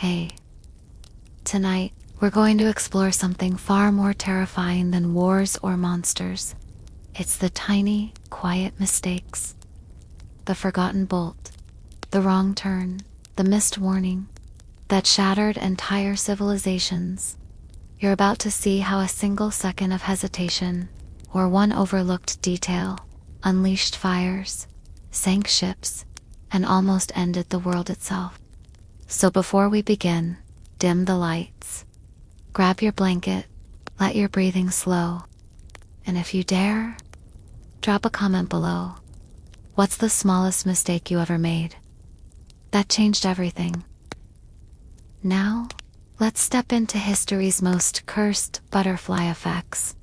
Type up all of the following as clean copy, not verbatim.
Hey, tonight we're going to explore something far more terrifying than wars or monsters. It's the tiny, quiet mistakes. The forgotten bolt, the wrong turn, the missed warning that shattered entire civilizations. You're about to see how a single second of hesitation or one overlooked detail unleashed fires, sank ships, and almost ended the world itself. So before we begin, dim the lights, grab your blanket, let your breathing slow, and if you dare, drop a comment below. What's the smallest mistake you ever made that changed everything? Now, let's step into history's most cursed butterfly effects.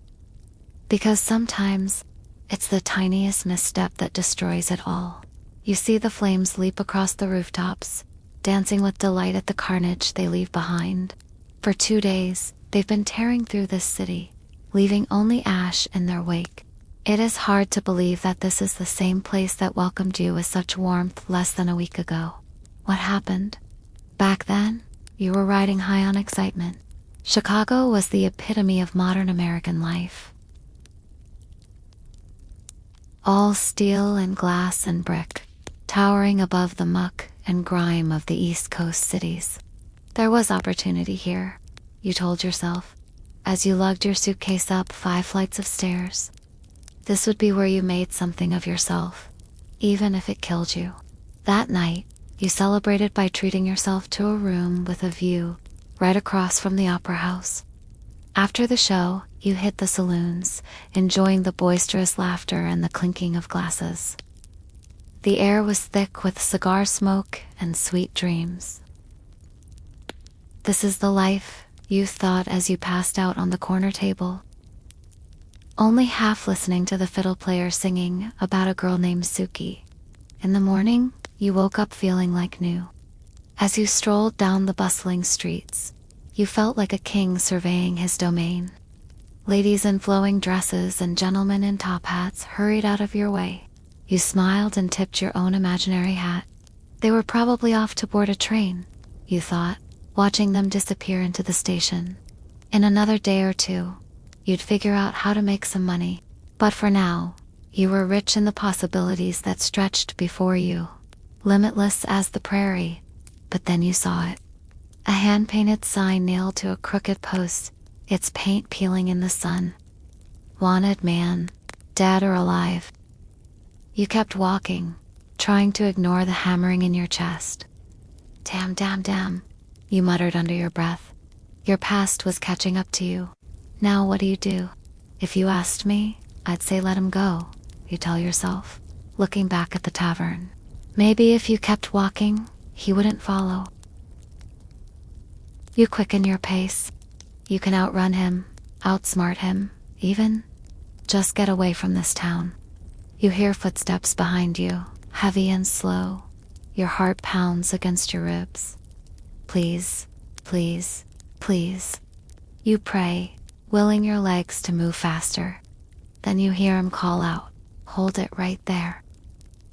Because sometimes, it's the tiniest misstep that destroys it all. You see the flames leap across the rooftops, dancing with delight at the carnage they leave behind. For 2 days, they've been tearing through this city, leaving only ash in their wake. It is hard to believe that this is the same place that welcomed you with such warmth less than a week ago. What happened? Back then, you were riding high on excitement. Chicago was the epitome of modern American life. All steel and glass and brick, towering above the muck and grime of the East Coast cities. There was opportunity here, you told yourself, as you lugged your suitcase up 5 flights of stairs. This would be where you made something of yourself, even if it killed you. That night, you celebrated by treating yourself to a room with a view right across from the opera house. After the show, you hit the saloons, enjoying the boisterous laughter and the clinking of glasses. The air was thick with cigar smoke and sweet dreams. This is the life, you thought as you passed out on the corner table, only half listening to the fiddle player singing about a girl named Suki. In the morning, you woke up feeling like new. As you strolled down the bustling streets, you felt like a king surveying his domain. Ladies in flowing dresses and gentlemen in top hats hurried out of your way. You smiled and tipped your own imaginary hat. They were probably off to board a train, you thought, watching them disappear into the station. In another day or two, you'd figure out how to make some money. But for now, you were rich in the possibilities that stretched before you, limitless as the prairie. But then you saw it. A hand-painted sign nailed to a crooked post, its paint peeling in the sun. Wanted man, dead or alive. You kept walking, trying to ignore the hammering in your chest. Damn, damn, damn, you muttered under your breath. Your past was catching up to you. Now what do? If you asked me, I'd say let him go, you tell yourself, looking back at the tavern. Maybe if you kept walking, he wouldn't follow. You quicken your pace. You can outrun him, outsmart him, even just get away from this town. You hear footsteps behind you, heavy and slow. Your heart pounds against your ribs. Please, please, please. You pray, willing your legs to move faster. Then you hear him call out, hold it right there.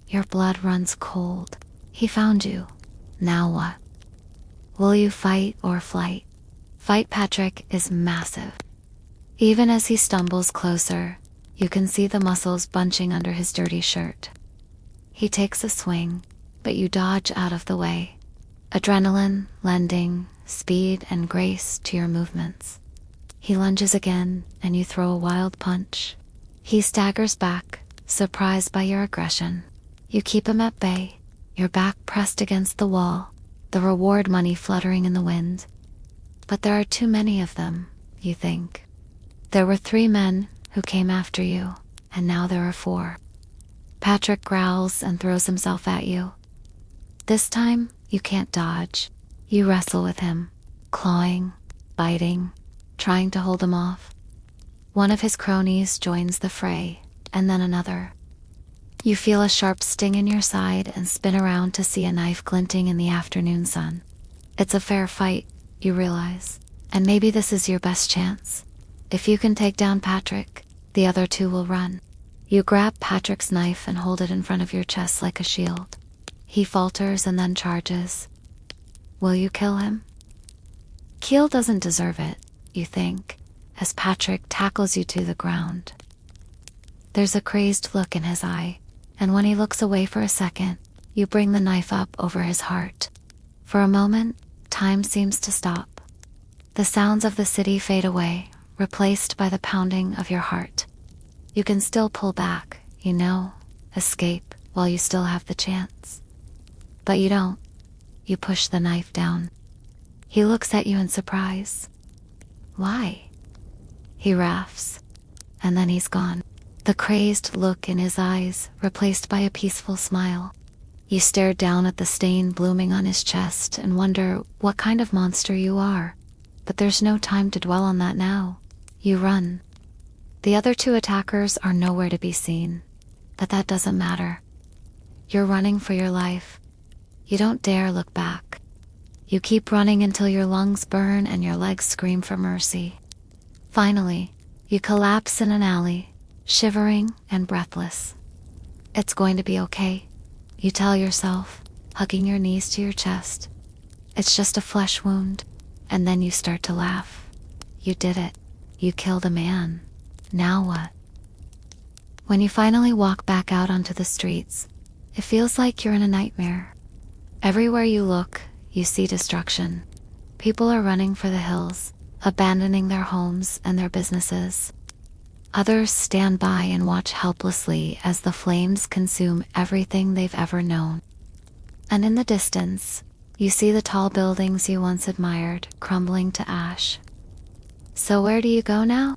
Your blood runs cold. He found you. Now what? Will you fight or flight? Fight Patrick is massive. Even as he stumbles closer, you can see the muscles bunching under his dirty shirt. He takes a swing, but you dodge out of the way. Adrenaline lending speed and grace to your movements. He lunges again, and you throw a wild punch. He staggers back, surprised by your aggression. You keep him at bay, your back pressed against the wall, the reward money fluttering in the wind. But there are too many of them, you think. There were 3 men who came after you, and now there are 4. Patrick growls and throws himself at you. This time, you can't dodge. You wrestle with him, clawing, biting, trying to hold him off. One of his cronies joins the fray, and then another. You feel a sharp sting in your side and spin around to see a knife glinting in the afternoon sun. It's a fair fight, you realize, and maybe this is your best chance. If you can take down Patrick, the other 2 will run. You grab Patrick's knife and hold it in front of your chest like a shield. He falters and then charges. Will you kill him? Keel doesn't deserve it, you think, as Patrick tackles you to the ground. There's a crazed look in his eye, and when he looks away for a second, you bring the knife up over his heart. For a moment, time seems to stop. The sounds of the city fade away, replaced by the pounding of your heart. You can still pull back, escape while you still have the chance. But you don't. You push the knife down. He looks at you in surprise. Why? He laughs, and then he's gone. The crazed look in his eyes replaced by a peaceful smile. You stare down at the stain blooming on his chest and wonder what kind of monster you are. But there's no time to dwell on that now. You run. The other two attackers are nowhere to be seen, but that doesn't matter. You're running for your life. You don't dare look back. You keep running until your lungs burn and your legs scream for mercy. Finally, you collapse in an alley, shivering and breathless. It's going to be okay, you tell yourself, hugging your knees to your chest. It's just a flesh wound. And then you start to laugh. You did it. You killed a man. Now what? When you finally walk back out onto the streets, it feels like you're in a nightmare. Everywhere you look, you see destruction. People are running for the hills, abandoning their homes and their businesses. Others stand by and watch helplessly as the flames consume everything they've ever known. And in the distance, you see the tall buildings you once admired crumbling to ash. So where do you go now?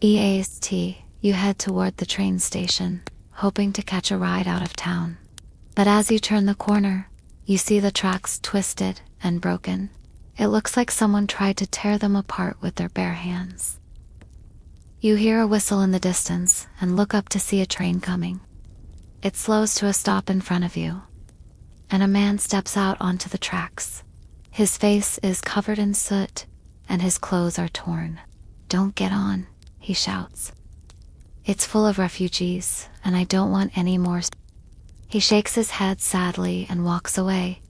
EAST, you head toward the train station, hoping to catch a ride out of town. But as you turn the corner, you see the tracks twisted and broken. It looks like someone tried to tear them apart with their bare hands. You hear a whistle in the distance and look up to see a train coming. It slows to a stop in front of you, and a man steps out onto the tracks. His face is covered in soot, and his clothes are torn. "Don't get on," he shouts. "It's full of refugees, and I don't want any more." He shakes his head sadly and walks away.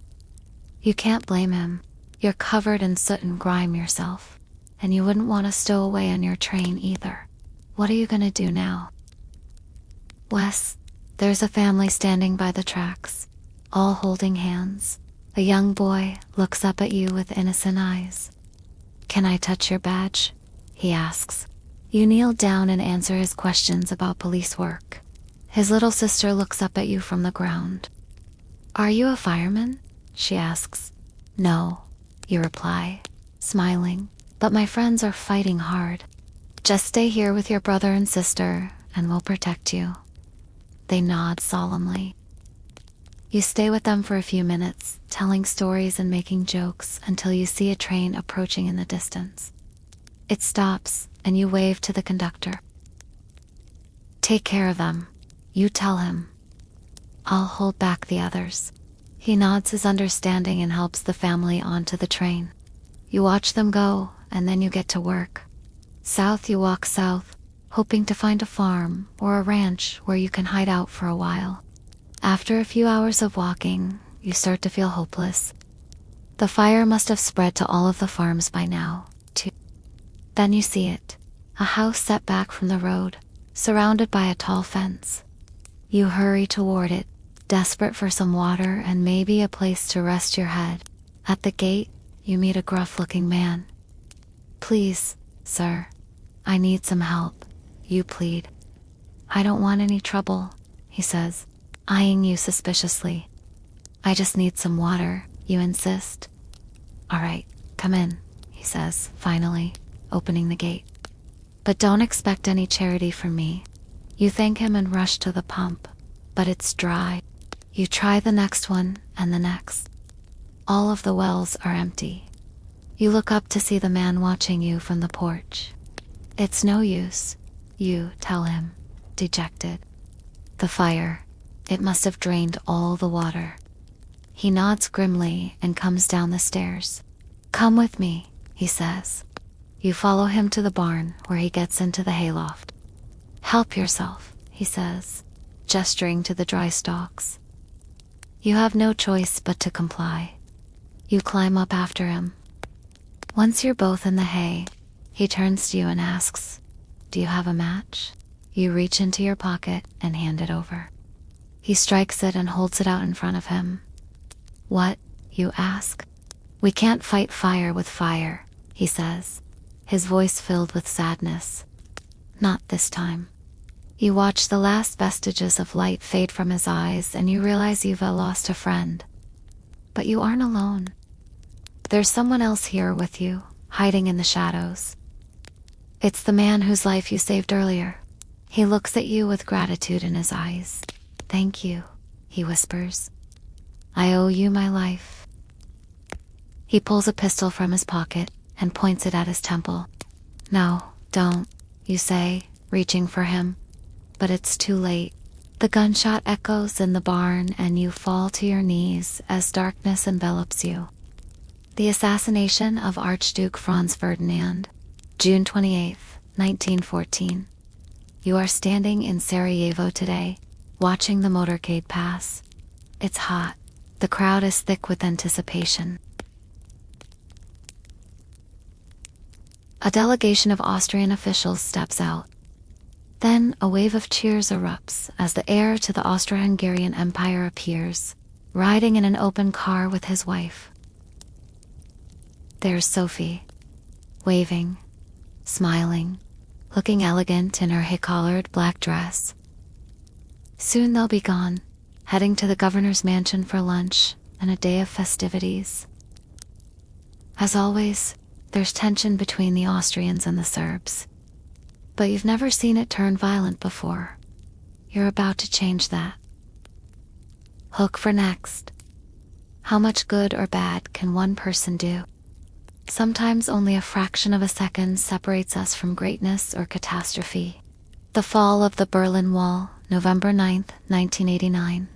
You can't blame him. You're covered in soot and grime yourself, and you wouldn't want to stow away on your train either. What are you gonna do now? Wes, there's a family standing by the tracks, all holding hands. A young boy looks up at you with innocent eyes. "Can I touch your badge?" he asks. You kneel down and answer his questions about police work. His little sister looks up at you from the ground. "Are you a fireman?" she asks. "No," you reply, smiling, "but my friends are fighting hard. Just stay here with your brother and sister, and we'll protect you." They nod solemnly. You stay with them for a few minutes, telling stories and making jokes until you see a train approaching in the distance. It stops, and you wave to the conductor. "Take care of them," you tell him. "I'll hold back the others." He nods his understanding and helps the family onto the train. You watch them go, and then you get to work. South you walk south, hoping to find a farm or a ranch where you can hide out for a while. After a few hours of walking, you start to feel hopeless. The fire must have spread to all of the farms by now, too. Then you see it, a house set back from the road, surrounded by a tall fence. You hurry toward it, desperate for some water and maybe a place to rest your head. At the gate, you meet a gruff-looking man. "Please, sir, I need some help," you plead. "I don't want any trouble," he says, eyeing you suspiciously. "I just need some water," you insist. "All right, come in," he says, finally, opening the gate. "But don't expect any charity from me." You thank him and rush to the pump, but it's dry. You try the next one and the next. All of the wells are empty. You look up to see the man watching you from the porch. "It's no use," you tell him, dejected. "The fire, it must have drained all the water." He nods grimly and comes down the stairs. "Come with me," he says. You follow him to the barn where he gets into the hayloft. "Help yourself," he says, gesturing to the dry stalks. You have no choice but to comply. You climb up after him. Once you're both in the hay, he turns to you and asks, "Do you have a match?" You reach into your pocket and hand it over. He strikes it and holds it out in front of him. "What?" you ask. "We can't fight fire with fire," he says, his voice filled with sadness. "Not this time." You watch the last vestiges of light fade from his eyes and you realize you've lost a friend. But you aren't alone. There's someone else here with you, hiding in the shadows. It's the man whose life you saved earlier. He looks at you with gratitude in his eyes. "Thank you," he whispers. "I owe you my life." He pulls a pistol from his pocket and points it at his temple. "No, don't," you say, reaching for him. But it's too late. The gunshot echoes in the barn and you fall to your knees as darkness envelops you. The assassination of Archduke Franz Ferdinand, June 28th, 1914. You are standing in Sarajevo today, watching the motorcade pass. It's hot. The crowd is thick with anticipation. A delegation of Austrian officials steps out. Then a wave of cheers erupts as the heir to the Austro-Hungarian Empire appears, riding in an open car with his wife. There's Sophie, waving, smiling, looking elegant in her hay-collared black dress. Soon they'll be gone, heading to the governor's mansion for lunch and a day of festivities. As always, there's tension between the Austrians and the Serbs. But you've never seen it turn violent before. You're about to change that. Hook for next. How much good or bad can one person do? Sometimes only a fraction of a second separates us from greatness or catastrophe. The fall of the Berlin Wall, November 9th, 1989.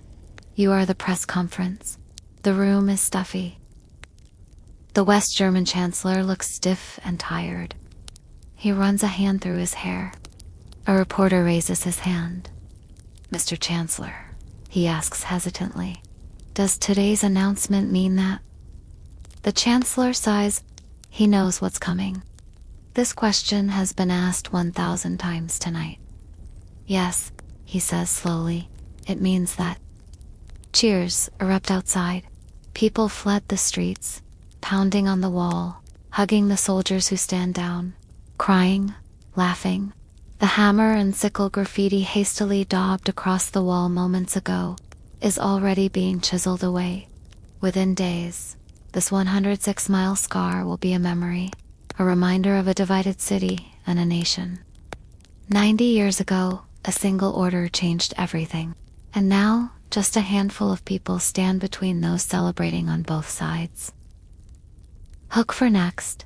You are the press conference. The room is stuffy. The West German chancellor looks stiff and tired. He runs a hand through his hair. A reporter raises his hand. "Mr. Chancellor," he asks hesitantly, "does today's announcement mean that?" The chancellor sighs. He knows what's coming. This question has been asked 1,000 times tonight. "Yes," he says slowly, "it means that." Cheers erupt outside. People flood the streets, pounding on the wall, hugging the soldiers who stand down, crying, laughing. The hammer and sickle graffiti hastily daubed across the wall moments ago is already being chiseled away. Within days, this 106-mile scar will be a memory, a reminder of a divided city and a nation. 90 years ago, a single order changed everything. And now, just a handful of people stand between those celebrating on both sides. Hook for next.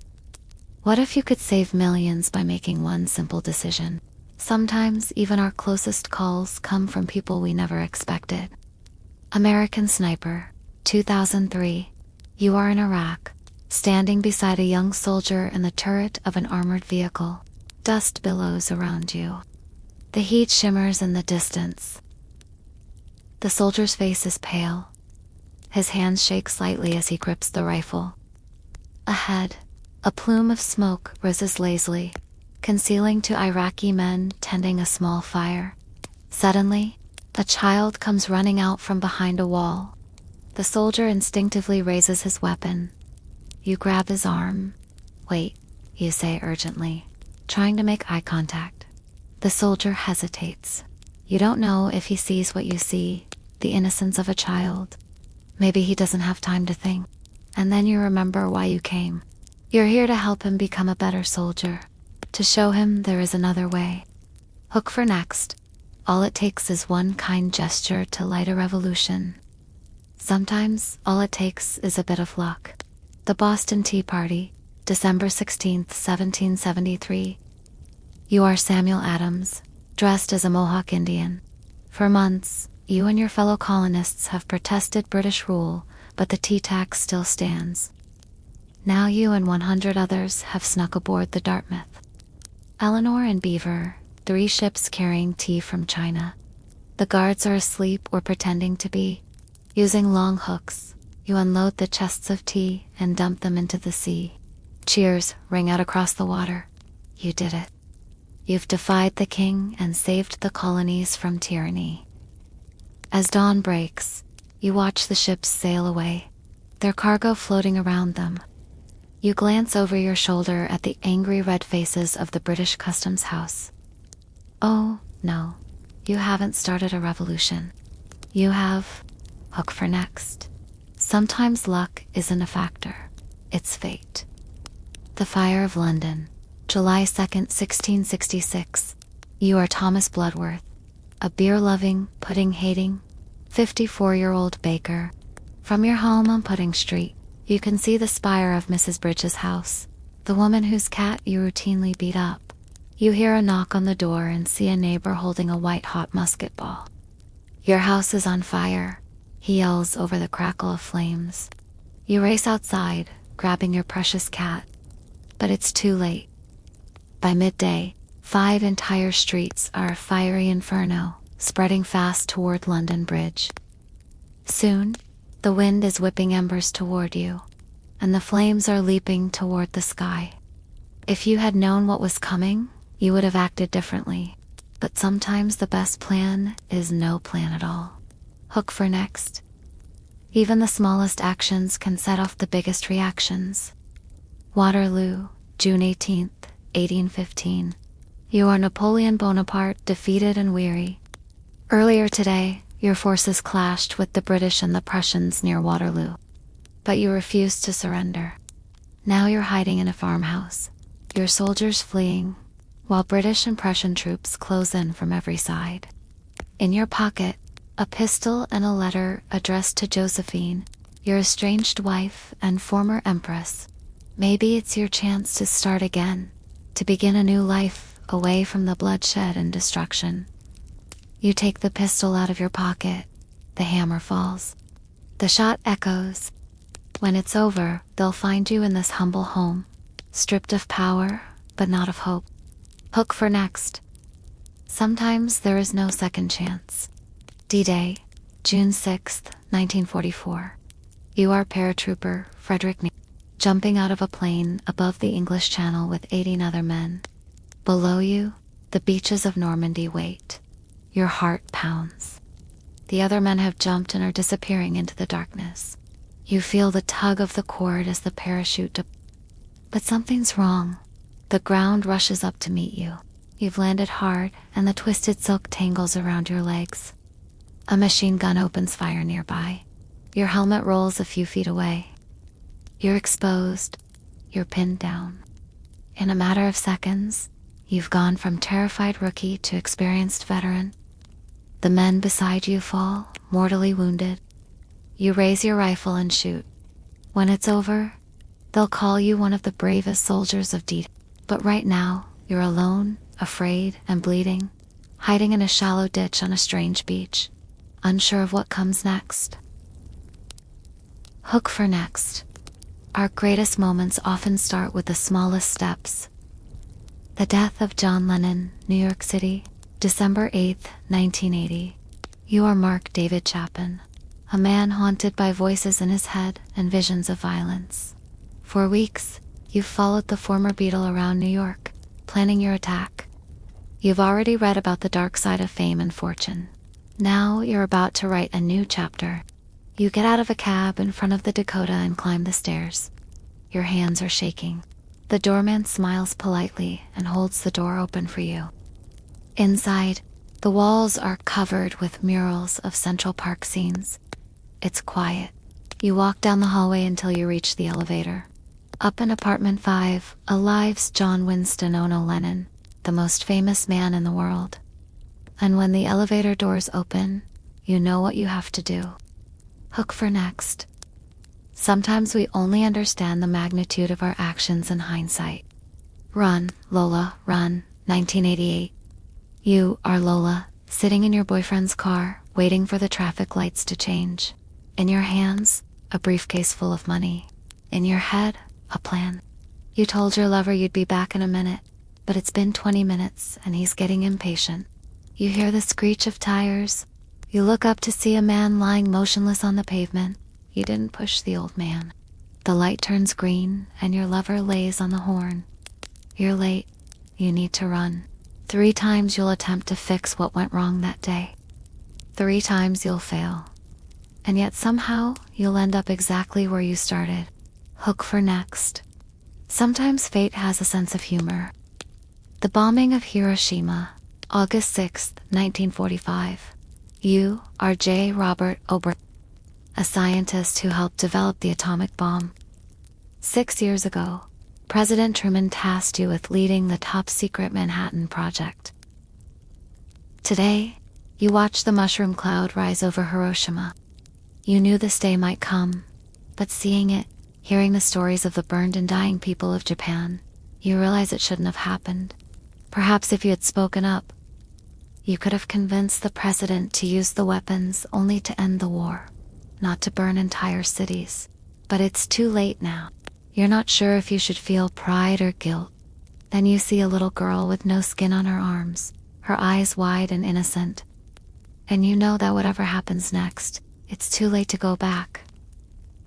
What if you could save millions by making one simple decision? Sometimes even our closest calls come from people we never expected. American Sniper, 2003. You are in Iraq, standing beside a young soldier in the turret of an armored vehicle. Dust billows around you. The heat shimmers in the distance. The soldier's face is pale. His hands shake slightly as he grips the rifle. Ahead, a plume of smoke rises lazily, concealing two Iraqi men tending a small fire. Suddenly, a child comes running out from behind a wall. The soldier instinctively raises his weapon. You grab his arm. "Wait," you say urgently, trying to make eye contact. The soldier hesitates. You don't know if he sees what you see, the innocence of a child. Maybe he doesn't have time to think. And then you remember why you came. You're here to help him become a better soldier, to show him there is another way. Hook for next. All it takes is one kind gesture to light a revolution. Sometimes all it takes is a bit of luck. The Boston Tea Party, December 16th, 1773. You are Samuel Adams, dressed as a Mohawk Indian. For months, you and your fellow colonists have protested British rule, but the tea tax still stands. Now you and 100 others have snuck aboard the Dartmouth. Eleanor and Beaver, 3 ships carrying tea from China. The guards are asleep or pretending to be. Using long hooks, you unload the chests of tea and dump them into the sea. Cheers ring out across the water. You did it. You've defied the king and saved the colonies from tyranny. As dawn breaks, you watch the ships sail away, their cargo floating around them. You glance over your shoulder at the angry red faces of the British Customs House. Oh, no, you haven't started a revolution. You have hook for next. Sometimes luck isn't a factor, it's fate. The Fire of London, July 2nd, 1666. You are Thomas Bloodworth, a beer-loving, pudding-hating, 54-year-old baker. From your home on Pudding Street, you can see the spire of Mrs. Bridges' house, the woman whose cat you routinely beat up. You hear a knock on the door and see a neighbor holding a white-hot musket ball. Your house is on fire, he yells over the crackle of flames. You race outside, grabbing your precious cat. But it's too late. By midday, 5 entire streets are a fiery inferno, spreading fast toward London Bridge. Soon, the wind is whipping embers toward you, and the flames are leaping toward the sky. If you had known what was coming, you would have acted differently. But sometimes the best plan is no plan at all. Hook for next. Even the smallest actions can set off the biggest reactions. Waterloo, June 18th, 1815. You are Napoleon Bonaparte, defeated and weary. Earlier today, your forces clashed with the British and the Prussians near Waterloo. But you refused to surrender. Now you're hiding in a farmhouse, your soldiers fleeing, while British and Prussian troops close in from every side. In your pocket, a pistol and a letter addressed to Josephine, your estranged wife and former empress. Maybe it's your chance to start again, to begin a new life away from the bloodshed and destruction. You take the pistol out of your pocket. The hammer falls. The shot echoes. When it's over, they'll find you in this humble home, stripped of power, but not of hope. Hook for next. Sometimes there is no second chance. D-Day, June 6th, 1944. You are paratrooper Frederick Neal, jumping out of a plane above the English Channel with 18 other men. Below you, the beaches of Normandy wait. Your heart pounds. The other men have jumped and are disappearing into the darkness. You feel the tug of the cord as the parachute But something's wrong. The ground rushes up to meet you. You've landed hard, and the twisted silk tangles around your legs. A machine gun opens fire nearby. Your helmet rolls a few feet away. You're exposed. You're pinned down. In a matter of seconds, you've gone from terrified rookie to experienced veteran. The men beside you fall, mortally wounded. You raise your rifle and shoot. When it's over, they'll call you one of the bravest soldiers of D-Day. But right now, you're alone, afraid, and bleeding, hiding in a shallow ditch on a strange beach, unsure of what comes next. Hook for next. Our greatest moments often start with the smallest steps. The death of John Lennon, New York City, December 8th, 1980. You are Mark David Chapin, a man haunted by voices in his head and visions of violence. For weeks, you've followed the former Beatle around New York, planning your attack. You've already read about the dark side of fame and fortune. Now you're about to write a new chapter. You get out of a cab in front of the Dakota and climb the stairs. Your hands are shaking. The doorman smiles politely and holds the door open for you. Inside, the walls are covered with murals of Central Park scenes. It's quiet. You walk down the hallway until you reach the elevator. Up in apartment 5, alive's John Winston Ono Lennon, the most famous man in the world. And when the elevator doors open, you know what you have to do. Hook for next. Sometimes we only understand the magnitude of our actions in hindsight. Run, Lola, run, 1988. You are Lola, sitting in your boyfriend's car, waiting for the traffic lights to change. In your hands, a briefcase full of money. In your head, a plan. You told your lover you'd be back in a minute, but it's been 20 minutes and he's getting impatient. You hear the screech of tires. You look up to see a man lying motionless on the pavement. You didn't push the old man. The light turns green, and your lover lays on the horn. You're late. You need to run. 3 times you'll attempt to fix what went wrong that day. 3 times you'll fail. And yet somehow you'll end up exactly where you started. Hook for next. Sometimes fate has a sense of humor. The bombing of Hiroshima, August 6, 1945. You are J. Robert Ober, a scientist who helped develop the atomic bomb. 6 years ago, President Truman tasked you with leading the top-secret Manhattan Project. Today, you watch the mushroom cloud rise over Hiroshima. You knew this day might come, but seeing it, hearing the stories of the burned and dying people of Japan, you realize it shouldn't have happened. Perhaps if you had spoken up, you could have convinced the president to use the weapons only to end the war, not to burn entire cities. But it's too late now. You're not sure if you should feel pride or guilt. Then you see a little girl with no skin on her arms, her eyes wide and innocent. And you know that whatever happens next, it's too late to go back.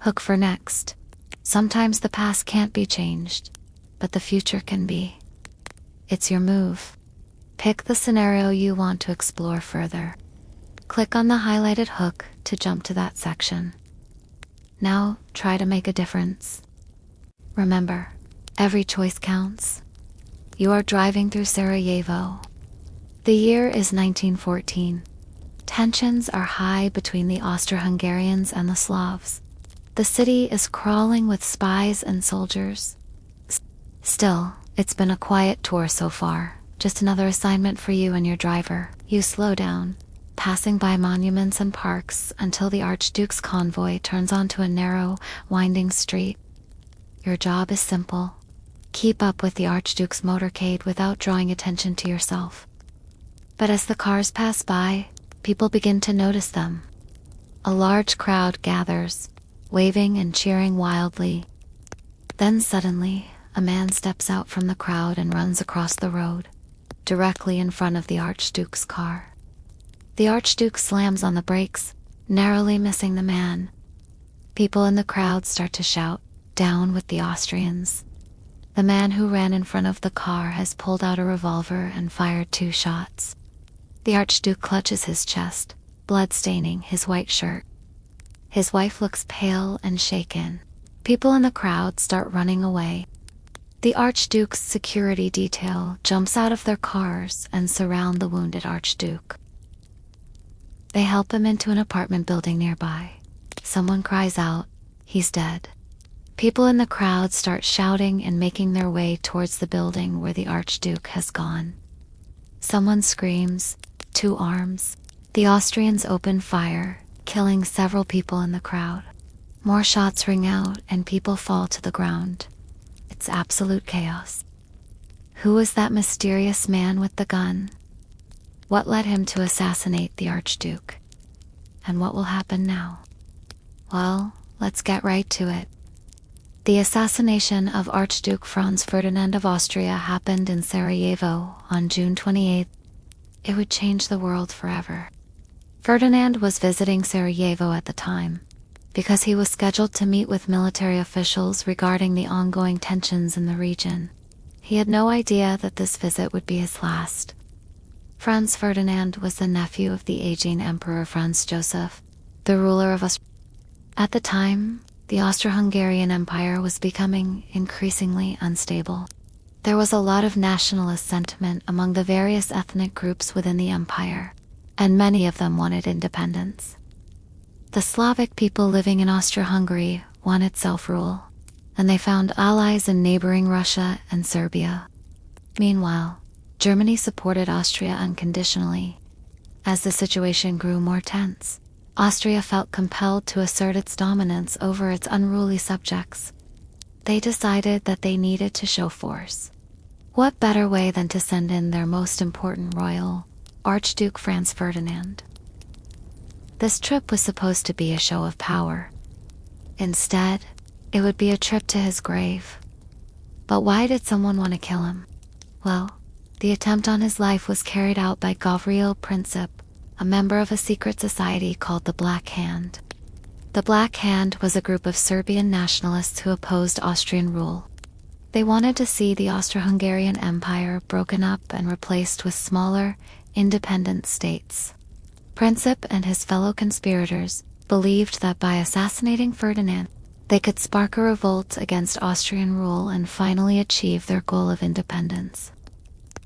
Hook for next. Sometimes the past can't be changed, but the future can be. It's your move. Pick the scenario you want to explore further. Click on the highlighted hook to jump to that section. Now, try to make a difference. Remember, every choice counts. You are driving through Sarajevo. The year is 1914. Tensions are high between the Austro-Hungarians and the Slavs. The city is crawling with spies and soldiers. Still, it's been a quiet tour so far. Just another assignment for you and your driver. You slow down, passing by monuments and parks until the Archduke's convoy turns onto a narrow, winding street. Your job is simple. Keep up with the Archduke's motorcade without drawing attention to yourself. But as the cars pass by, people begin to notice them. A large crowd gathers, waving and cheering wildly. Then suddenly, a man steps out from the crowd and runs across the road, directly in front of the Archduke's car. The Archduke slams on the brakes, narrowly missing the man. People in the crowd start to shout, "Down with the Austrians." The man who ran in front of the car has pulled out a revolver and fired 2 shots. The Archduke clutches his chest, blood staining his white shirt. His wife looks pale and shaken. People in the crowd start running away. The Archduke's security detail jumps out of their cars and surround the wounded Archduke. They help him into an apartment building nearby. Someone cries out, "He's dead." People in the crowd start shouting and making their way towards the building where the Archduke has gone. Someone screams, "Two arms." The Austrians open fire, killing several people in the crowd. More shots ring out and people fall to the ground. It's absolute chaos. Who was that mysterious man with the gun? What led him to assassinate the Archduke? And what will happen now? Well, let's get right to it. The assassination of Archduke Franz Ferdinand of Austria happened in Sarajevo on June 28th. It would change the world forever. Ferdinand was visiting Sarajevo at the time because he was scheduled to meet with military officials regarding the ongoing tensions in the region. He had no idea that this visit would be his last. Franz Ferdinand was the nephew of the aging Emperor Franz Joseph, the ruler of Austria. At the time, the Austro-Hungarian Empire was becoming increasingly unstable. There was a lot of nationalist sentiment among the various ethnic groups within the empire, and many of them wanted independence. The Slavic people living in Austro-Hungary wanted self-rule, and they found allies in neighboring Russia and Serbia. Meanwhile, Germany supported Austria unconditionally. As the situation grew more tense, Austria felt compelled to assert its dominance over its unruly subjects. They decided that they needed to show force. What better way than to send in their most important royal, Archduke Franz Ferdinand? This trip was supposed to be a show of power. Instead, it would be a trip to his grave. But why did someone want to kill him? Well, the attempt on his life was carried out by Gavril Princip, a member of a secret society called the Black Hand. The Black Hand was a group of Serbian nationalists who opposed Austrian rule. They wanted to see the Austro-Hungarian Empire broken up and replaced with smaller, independent states. Princip and his fellow conspirators believed that by assassinating Ferdinand, they could spark a revolt against Austrian rule and finally achieve their goal of independence.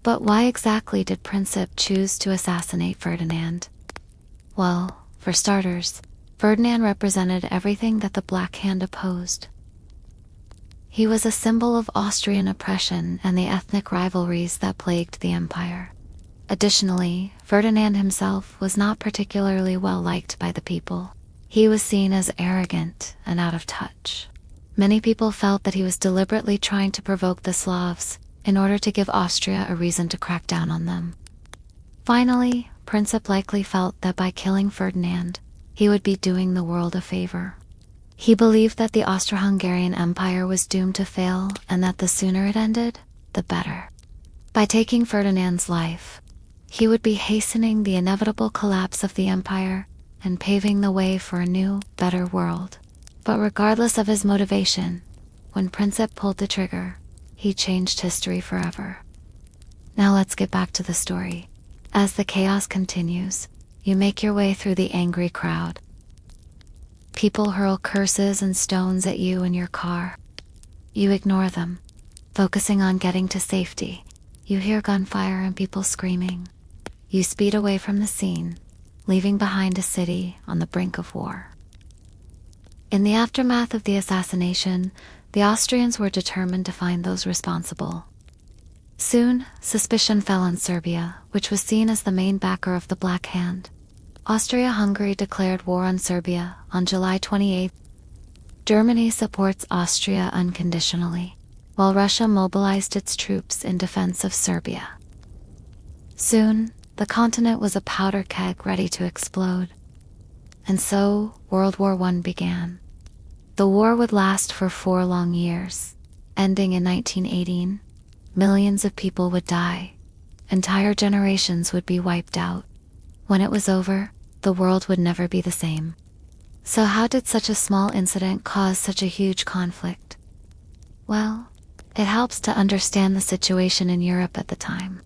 But why exactly did Princip choose to assassinate Ferdinand? Well, for starters, Ferdinand represented everything that the Black Hand opposed. He was a symbol of Austrian oppression and the ethnic rivalries that plagued the empire. Additionally, Ferdinand himself was not particularly well liked by the people. He was seen as arrogant and out of touch. Many people felt that he was deliberately trying to provoke the Slavs in order to give Austria a reason to crack down on them. Finally, Princip likely felt that by killing Ferdinand, he would be doing the world a favor. He believed that the Austro-Hungarian Empire was doomed to fail and that the sooner it ended, the better. By taking Ferdinand's life, he would be hastening the inevitable collapse of the empire and paving the way for a new, better world. But regardless of his motivation, when Princip pulled the trigger, he changed history forever. Now let's get back to the story. As the chaos continues, you make your way through the angry crowd. People hurl curses and stones at you in your car. You ignore them, focusing on getting to safety. You hear gunfire and people screaming. You speed away from the scene, leaving behind a city on the brink of war. In the aftermath of the assassination, the Austrians were determined to find those responsible. Soon, suspicion fell on Serbia, which was seen as the main backer of the Black Hand. Austria-Hungary declared war on Serbia on July 28. Germany supports Austria unconditionally, while Russia mobilized its troops in defense of Serbia. Soon, the continent was a powder keg ready to explode. And so, World War I began. The war would last for 4 long years. Ending in 1918, millions of people would die. Entire generations would be wiped out. When it was over, the world would never be the same. So how did such a small incident cause such a huge conflict? Well, it helps to understand the situation in Europe at the time.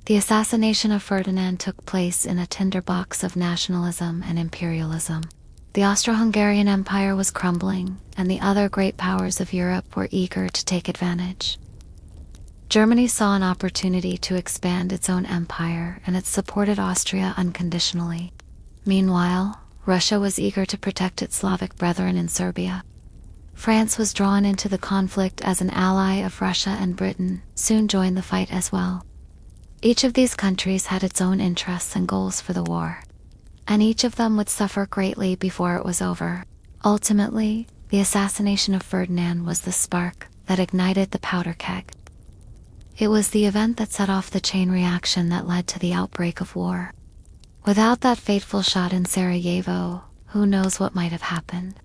The assassination of Ferdinand took place in a tinderbox of nationalism and imperialism. The Austro-Hungarian Empire was crumbling, and the other great powers of Europe were eager to take advantage. Germany saw an opportunity to expand its own empire, and it supported Austria unconditionally. Meanwhile, Russia was eager to protect its Slavic brethren in Serbia. France was drawn into the conflict as an ally of Russia, and Britain soon joined the fight as well. Each of these countries had its own interests and goals for the war, and each of them would suffer greatly before it was over. Ultimately, the assassination of Ferdinand was the spark that ignited the powder keg. It was the event that set off the chain reaction that led to the outbreak of war. Without that fateful shot in Sarajevo, who knows what might have happened?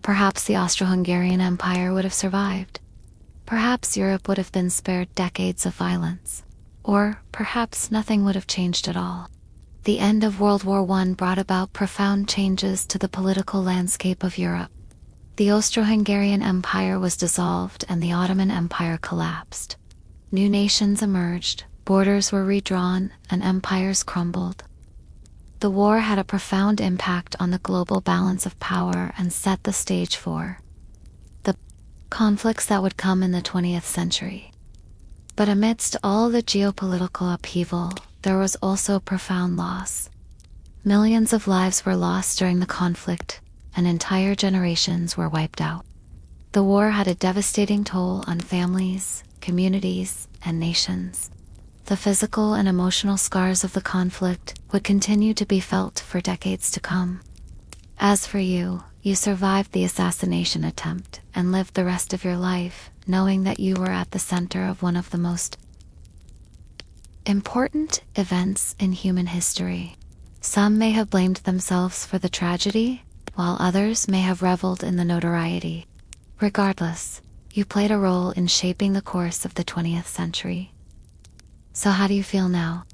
Perhaps the Austro-Hungarian Empire would have survived. Perhaps Europe would have been spared decades of violence. Or perhaps nothing would have changed at all. The end of World War I brought about profound changes to the political landscape of Europe. The Austro-Hungarian Empire was dissolved and the Ottoman Empire collapsed. New nations emerged, borders were redrawn, and empires crumbled. The war had a profound impact on the global balance of power and set the stage for the conflicts that would come in the 20th century. But amidst all the geopolitical upheaval, there was also profound loss. Millions of lives were lost during the conflict, and entire generations were wiped out. The war had a devastating toll on families, communities, and nations. The physical and emotional scars of the conflict would continue to be felt for decades to come. As for you, you survived the assassination attempt and lived the rest of your life knowing that you were at the center of one of the most important events in human history. Some may have blamed themselves for the tragedy, while others may have reveled in the notoriety. Regardless, you played a role in shaping the course of the 20th century. So how do you feel now?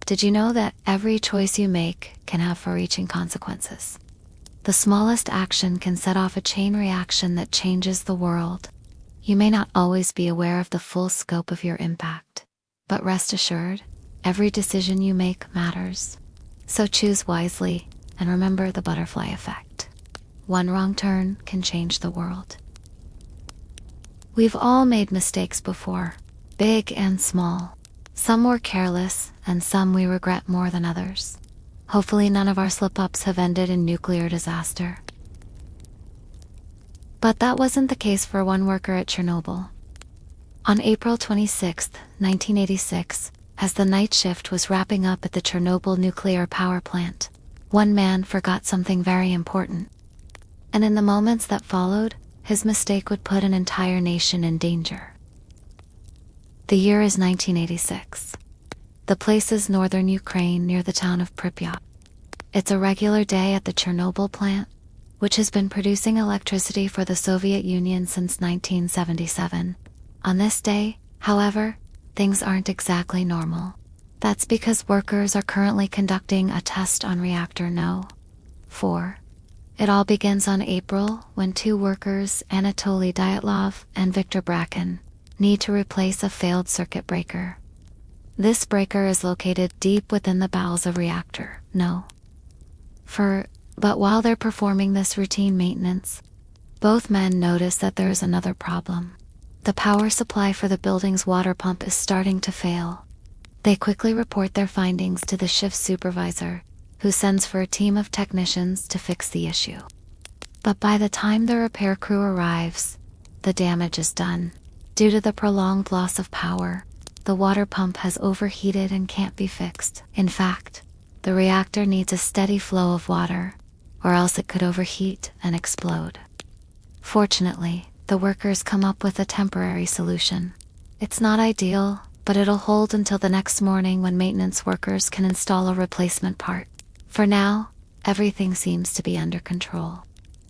Did you know that every choice you make can have far-reaching consequences? The smallest action can set off a chain reaction that changes the world. You may not always be aware of the full scope of your impact, but rest assured, every decision you make matters. So choose wisely and remember the butterfly effect. One wrong turn can change the world. We've all made mistakes before, big and small. Some were careless, and some we regret more than others. Hopefully none of our slip-ups have ended in nuclear disaster. But that wasn't the case for one worker at Chernobyl. On April 26, 1986, as the night shift was wrapping up at the Chernobyl nuclear power plant, one man forgot something very important. And in the moments that followed, his mistake would put an entire nation in danger. The year is 1986. The place is northern Ukraine near the town of Pripyat. It's a regular day at the Chernobyl plant, which has been producing electricity for the Soviet Union since 1977. On this day, however, things aren't exactly normal. That's because workers are currently conducting a test on reactor No. 4. It all begins on April when two workers, Anatoly Dyatlov and Viktor Brakin, need to replace a failed circuit breaker. This breaker is located deep within the bowels of reactor No. 4. But while they're performing this routine maintenance, both men notice that there is another problem. The power supply for the building's water pump is starting to fail. They quickly report their findings to the shift supervisor, who sends for a team of technicians to fix the issue. But by the time the repair crew arrives, the damage is done. Due to the prolonged loss of power, the water pump has overheated and can't be fixed. In fact, the reactor needs a steady flow of water, or else it could overheat and explode. Fortunately, the workers come up with a temporary solution. It's not ideal, but it'll hold until the next morning when maintenance workers can install a replacement part. For now, everything seems to be under control.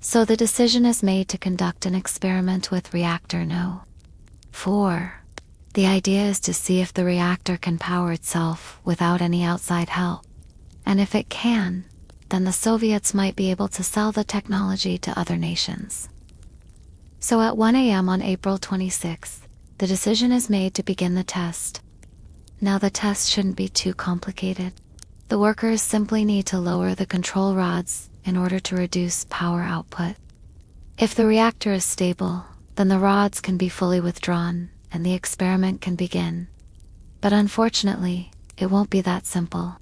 So the decision is made to conduct an experiment with reactor No. 4. The idea is to see if the reactor can power itself without any outside help. And if it can, then the Soviets might be able to sell the technology to other nations. So at 1 a.m. on April 26th, the decision is made to begin the test. Now the test shouldn't be too complicated. The workers simply need to lower the control rods in order to reduce power output. If the reactor is stable, then the rods can be fully withdrawn and the experiment can begin. But unfortunately, it won't be that simple.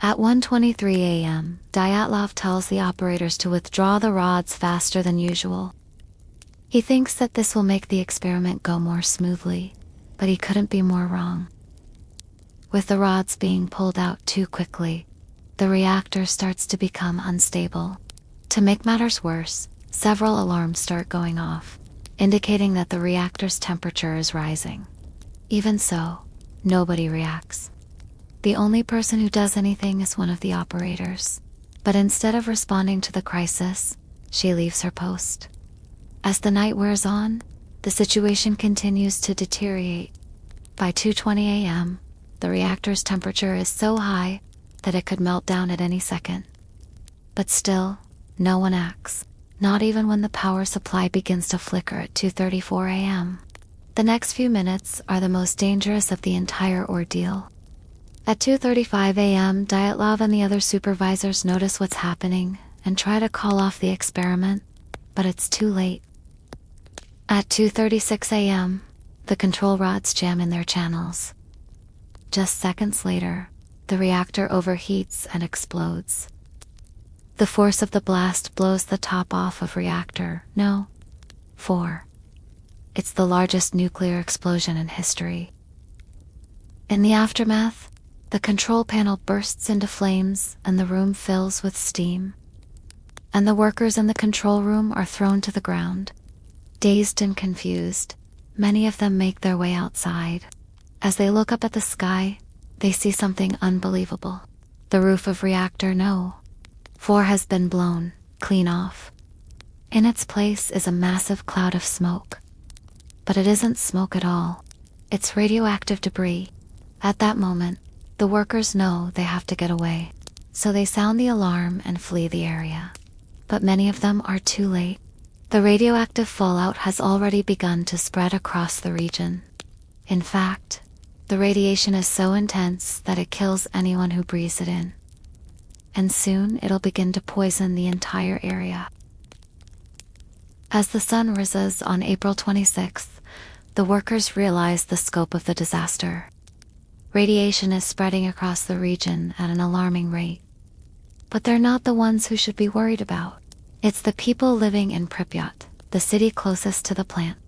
At 1:23 a.m., Dyatlov tells the operators to withdraw the rods faster than usual. He thinks that this will make the experiment go more smoothly, but he couldn't be more wrong. With the rods being pulled out too quickly, the reactor starts to become unstable. To make matters worse, several alarms start going off, indicating that the reactor's temperature is rising. Even so, nobody reacts. The only person who does anything is one of the operators. But instead of responding to the crisis, she leaves her post. As the night wears on, the situation continues to deteriorate. By 2:20 a.m., the reactor's temperature is so high that it could melt down at any second. But still, no one acts, not even when the power supply begins to flicker at 2:34 a.m. The next few minutes are the most dangerous of the entire ordeal. At 2:35 a.m., Dyatlov and the other supervisors notice what's happening and try to call off the experiment, but it's too late. At 2:36 a.m., the control rods jam in their channels. Just seconds later, the reactor overheats and explodes. The force of the blast blows the top off of reactor No. 4. It's the largest nuclear explosion in history. In the aftermath, the control panel bursts into flames and the room fills with steam. And the workers in the control room are thrown to the ground. Dazed and confused, many of them make their way outside. As they look up at the sky, they see something unbelievable. The roof of reactor No. 4 has been blown clean off. In its place is a massive cloud of smoke. But it isn't smoke at all. It's radioactive debris. At that moment, the workers know they have to get away. So they sound the alarm and flee the area. but many of them are too late. The radioactive fallout has already begun to spread across the region. In fact, the radiation is so intense that it kills anyone who breathes it in. And soon it'll begin to poison the entire area. As the sun rises on April 26th, the workers realize the scope of the disaster. Radiation is spreading across the region at an alarming rate. But they're not the ones who should be worried about. It's the people living in Pripyat, the city closest to the plant.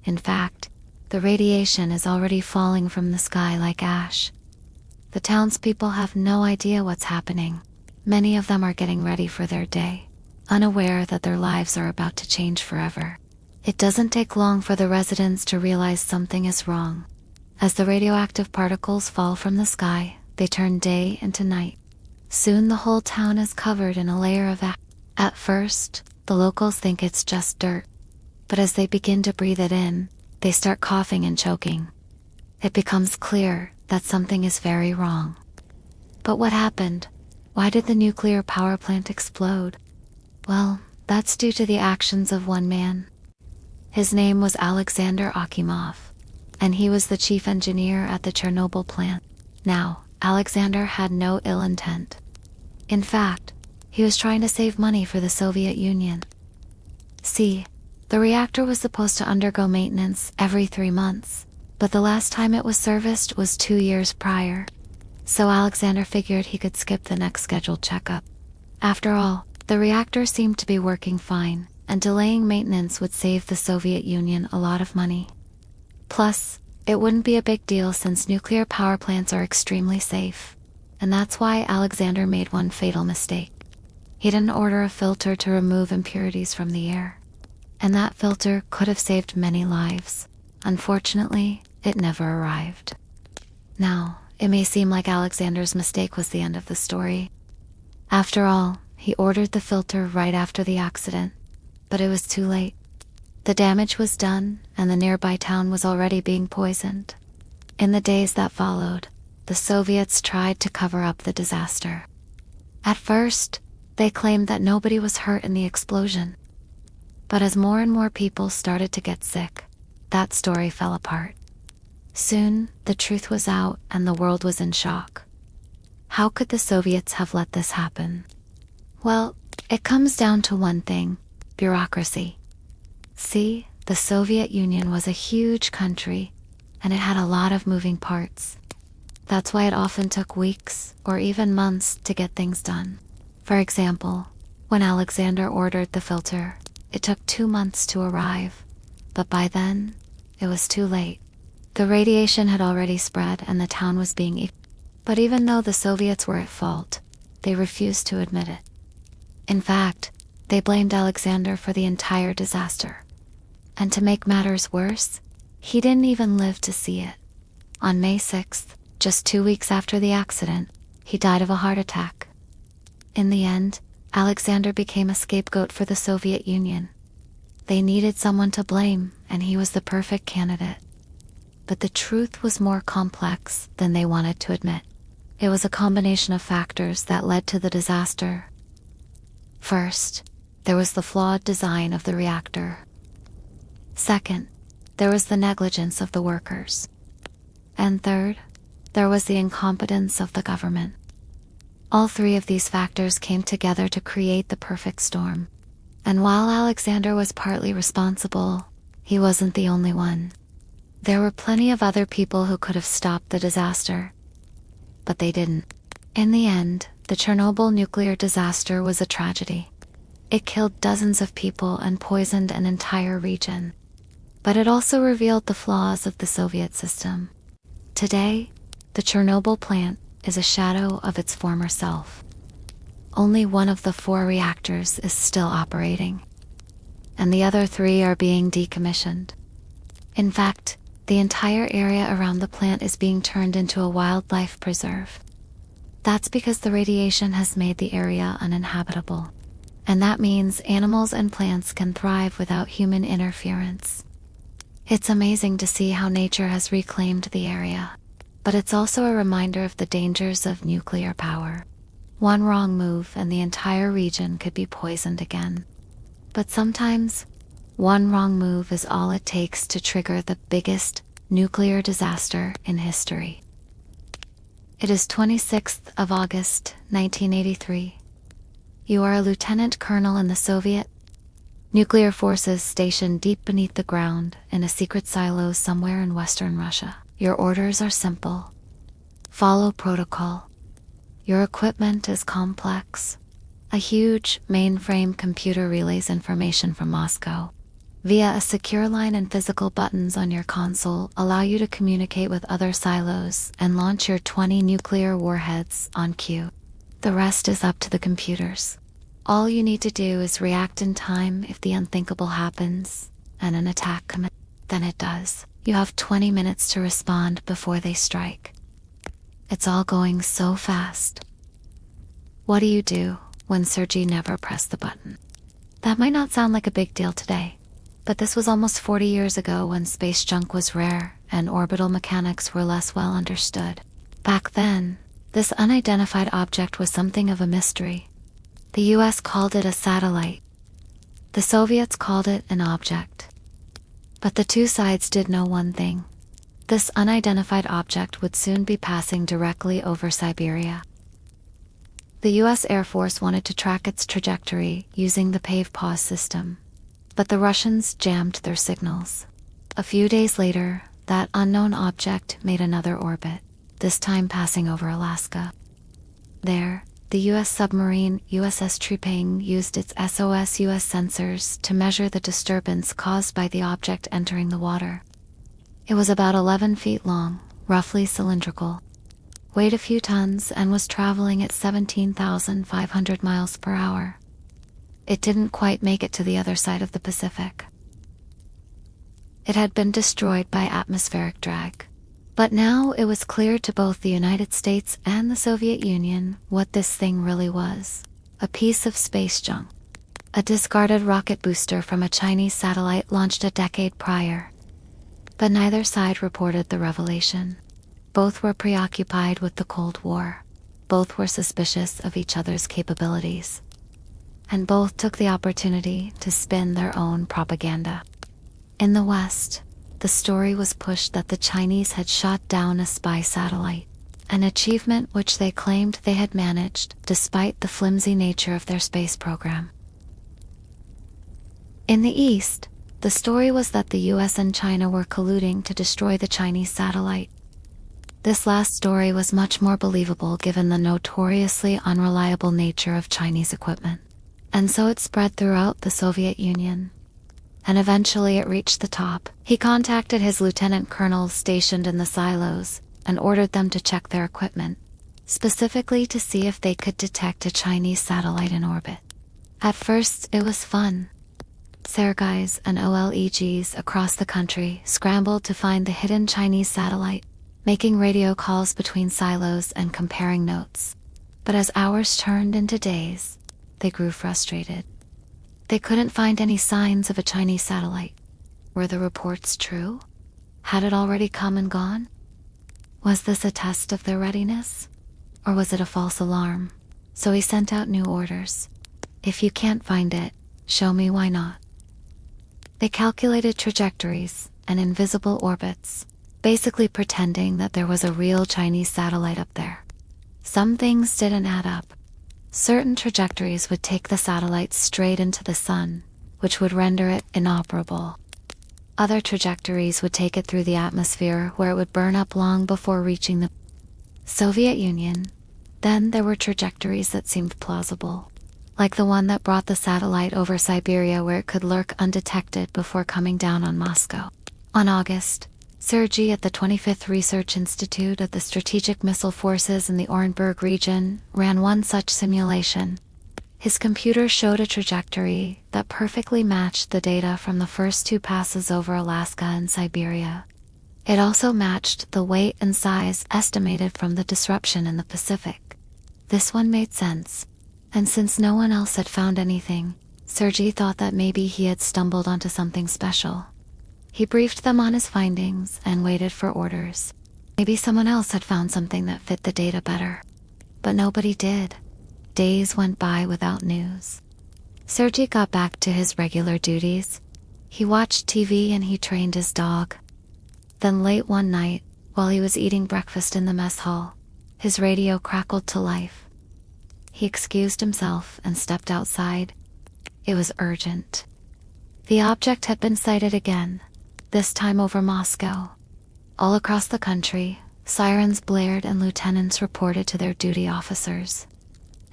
In fact, the radiation is already falling from the sky like ash. The townspeople have no idea what's happening. Many of them are getting ready for their day, unaware that their lives are about to change forever. It doesn't take long for the residents to realize something is wrong. As the radioactive particles fall from the sky, they turn day into night. Soon the whole town is covered in a layer of ash. At first, the locals think it's just dirt. But as they begin to breathe it in, they start coughing and choking. It becomes clear that something is very wrong. But what happened? Why did the nuclear power plant explode? Well, that's due to the actions of one man. His name was Alexander Akimov, and he was the chief engineer at the Chernobyl plant. Now, Alexander had no ill intent. In fact, he was trying to save money for the Soviet Union. See, the reactor was supposed to undergo maintenance every 3 months, but the last time it was serviced was 2 years prior. So Alexander figured he could skip the next scheduled checkup. After all, the reactor seemed to be working fine, and delaying maintenance would save the Soviet Union a lot of money. Plus, it wouldn't be a big deal since nuclear power plants are extremely safe. And that's why Alexander made one fatal mistake. He didn't order a filter to remove impurities from the air. And that filter could have saved many lives. Unfortunately, it never arrived. Now, it may seem like Alexander's mistake was the end of the story. After all, he ordered the filter right after the accident, but it was too late. The damage was done, and the nearby town was already being poisoned. In the days that followed, the Soviets tried to cover up the disaster. At first, they claimed that nobody was hurt in the explosion. But as more and more people started to get sick, that story fell apart. Soon, the truth was out and the world was in shock. How could the Soviets have let this happen? Well, it comes down to one thing: bureaucracy. See, the Soviet Union was a huge country, and it had a lot of moving parts. That's why it often took weeks or even months to get things done. For example, when Alexander ordered the filter, it took 2 months to arrive, but by then, it was too late. The radiation had already spread and the town was being But even though the Soviets were at fault, they refused to admit it. In fact, they blamed Alexander for the entire disaster. And to make matters worse, he didn't even live to see it. On May 6th, just 2 weeks after the accident, he died of a heart attack. In the end, Alexander became a scapegoat for the Soviet Union. They needed someone to blame, and he was the perfect candidate. But the truth was more complex than they wanted to admit. It was a combination of factors that led to the disaster. First, there was the flawed design of the reactor. Second, there was the negligence of the workers. And third, there was the incompetence of the government. All 3 of these factors came together to create the perfect storm. And while Alexander was partly responsible, he wasn't the only one. There were plenty of other people who could have stopped the disaster. But they didn't. In the end, the Chernobyl nuclear disaster was a tragedy. It killed dozens of people and poisoned an entire region. But it also revealed the flaws of the Soviet system. Today, the Chernobyl plant is a shadow of its former self. Only one of the 4 reactors is still operating, and the other 3 are being decommissioned. In fact, the entire area around the plant is being turned into a wildlife preserve. That's because the radiation has made the area uninhabitable, and that means animals and plants can thrive without human interference. It's amazing to see how nature has reclaimed the area, but it's also a reminder of the dangers of nuclear power. One wrong move and the entire region could be poisoned again. But sometimes, one wrong move is all it takes to trigger the biggest nuclear disaster in history. It is 26th of August, 1983. You are a lieutenant colonel in the Soviet nuclear forces stationed deep beneath the ground in a secret silo somewhere in western Russia. Your orders are simple. Follow protocol. Your equipment is complex. A huge mainframe computer relays information from Moscow. Via a secure line, and physical buttons on your console allow you to communicate with other silos and launch your 20 nuclear warheads on cue. The rest is up to the computers. All you need to do is react in time if the unthinkable happens and an attack comes. Then it does. You have 20 minutes to respond before they strike. It's all going so fast. What do you do when Sergei never pressed the button? That might not sound like a big deal today, but this was almost 40 years ago when space junk was rare and orbital mechanics were less well understood. Back then, this unidentified object was something of a mystery. The US called it a satellite. The Soviets called it an object. But the two sides did know one thing. This unidentified object would soon be passing directly over Siberia. The US Air Force wanted to track its trajectory using the pave-pause system, but the Russians jammed their signals. A few days later, that unknown object made another orbit, this time passing over Alaska. There, the US submarine USS Tripang used its SOS-US sensors to measure the disturbance caused by the object entering the water. It was about 11 feet long, roughly cylindrical, weighed a few tons, and was traveling at 17,500 miles per hour. It didn't quite make it to the other side of the Pacific. It had been destroyed by atmospheric drag. But now it was clear to both the United States and the Soviet Union what this thing really was: a piece of space junk. A discarded rocket booster from a Chinese satellite launched a decade prior. But neither side reported the revelation. Both were preoccupied with the Cold War. Both were suspicious of each other's capabilities. And both took the opportunity to spin their own propaganda. In the West, the story was pushed that the Chinese had shot down a spy satellite, an achievement which they claimed they had managed despite the flimsy nature of their space program. In the East, the story was that the US and China were colluding to destroy the Chinese satellite. This last story was much more believable given the notoriously unreliable nature of Chinese equipment, and so it spread throughout the Soviet Union. And eventually it reached the top. He contacted his lieutenant colonels stationed in the silos and ordered them to check their equipment, specifically to see if they could detect a Chinese satellite in orbit. At first, it was fun. Sergeis and OLEGs across the country scrambled to find the hidden Chinese satellite, making radio calls between silos and comparing notes. But as hours turned into days, they grew frustrated. They couldn't find any signs of a Chinese satellite. Were the reports true? Had it already come and gone? Was this a test of their readiness? Or was it a false alarm? So he sent out new orders. If you can't find it, show me why not. They calculated trajectories and invisible orbits, basically pretending that there was a real Chinese satellite up there. Some things didn't add up. Certain trajectories would take the satellite straight into the sun, which would render it inoperable. Other trajectories would take it through the atmosphere, where it would burn up long before reaching the Soviet Union. Then there were trajectories that seemed plausible, like the one that brought the satellite over Siberia, where it could lurk undetected before coming down on Moscow. On August, Sergei at the 25th Research Institute of the Strategic Missile Forces in the Orenburg region ran one such simulation. His computer showed a trajectory that perfectly matched the data from the first two passes over Alaska and Siberia. It also matched the weight and size estimated from the disruption in the Pacific. This one made sense, and since no one else had found anything, Sergei thought that maybe he had stumbled onto something special. He briefed them on his findings and waited for orders. Maybe someone else had found something that fit the data better. But nobody did. Days went by without news. Sergei got back to his regular duties. He watched TV and he trained his dog. Then late one night, while he was eating breakfast in the mess hall, his radio crackled to life. He excused himself and stepped outside. It was urgent. The object had been sighted again, this time over Moscow. All across the country, sirens blared and lieutenants reported to their duty officers.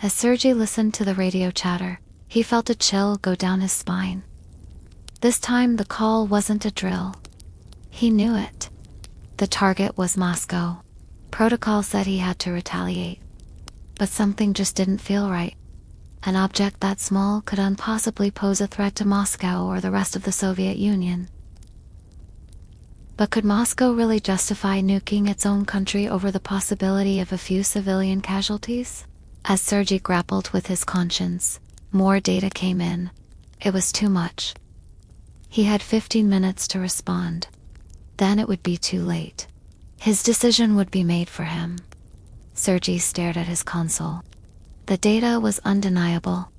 As Sergei listened to the radio chatter, he felt a chill go down his spine. This time the call wasn't a drill. He knew it. The target was Moscow. Protocol said he had to retaliate. But something just didn't feel right. An object that small could impossibly pose a threat to Moscow or the rest of the Soviet Union. But could Moscow really justify nuking its own country over the possibility of a few civilian casualties? As Sergei grappled with his conscience, more data came in. It was too much. He had 15 minutes to respond. Then it would be too late. His decision would be made for him. Sergei stared at his console. The data was undeniable.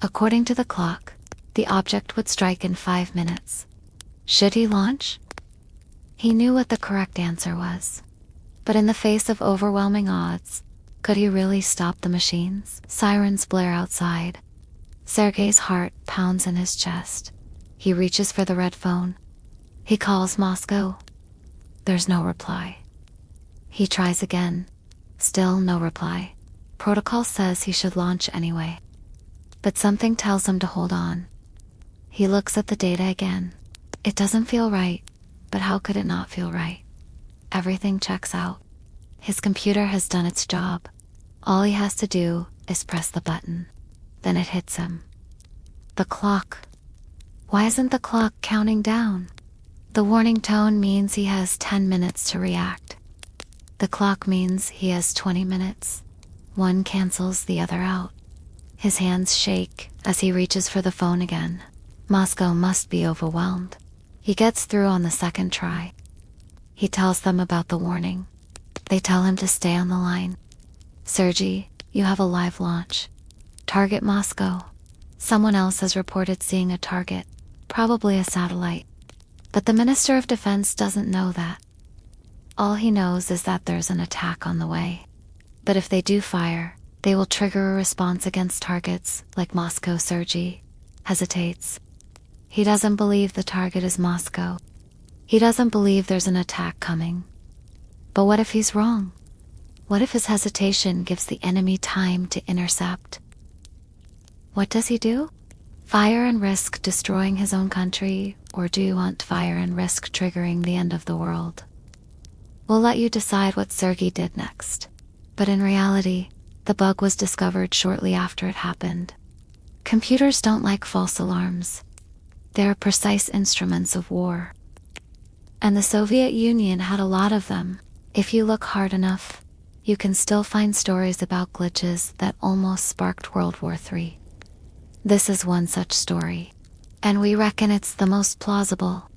According to the clock, the object would strike in 5 minutes. Should he launch? He knew what the correct answer was. But in the face of overwhelming odds, could he really stop the machines? Sirens blare outside. Sergei's heart pounds in his chest. He reaches for the red phone. He calls Moscow. There's no reply. He tries again. Still no reply. Protocol says he should launch anyway. But something tells him to hold on. He looks at the data again. It doesn't feel right, but how could it not feel right? Everything checks out. His computer has done its job. All he has to do is press the button. Then it hits him. The clock. Why isn't the clock counting down? The warning tone means he has 10 minutes to react. The clock means he has 20 minutes. One cancels the other out. His hands shake as he reaches for the phone again. Moscow must be overwhelmed. He gets through on the second try. He tells them about the warning. They tell him to stay on the line. Sergei, you have a live launch. Target Moscow. Someone else has reported seeing a target, probably a satellite. But the Minister of Defense doesn't know that. All he knows is that there's an attack on the way. But if they do fire, they will trigger a response against targets like Moscow. Sergei hesitates. He doesn't believe the target is Moscow. He doesn't believe there's an attack coming. But what if he's wrong? What if his hesitation gives the enemy time to intercept? What does he do? Fire and risk destroying his own country, or do you want fire and risk triggering the end of the world? We'll let you decide what Sergei did next. But in reality, the bug was discovered shortly after it happened. Computers don't like false alarms. They are precise instruments of war. And the Soviet Union had a lot of them. If you look hard enough, you can still find stories about glitches that almost sparked World War III. This is one such story, and we reckon it's the most plausible.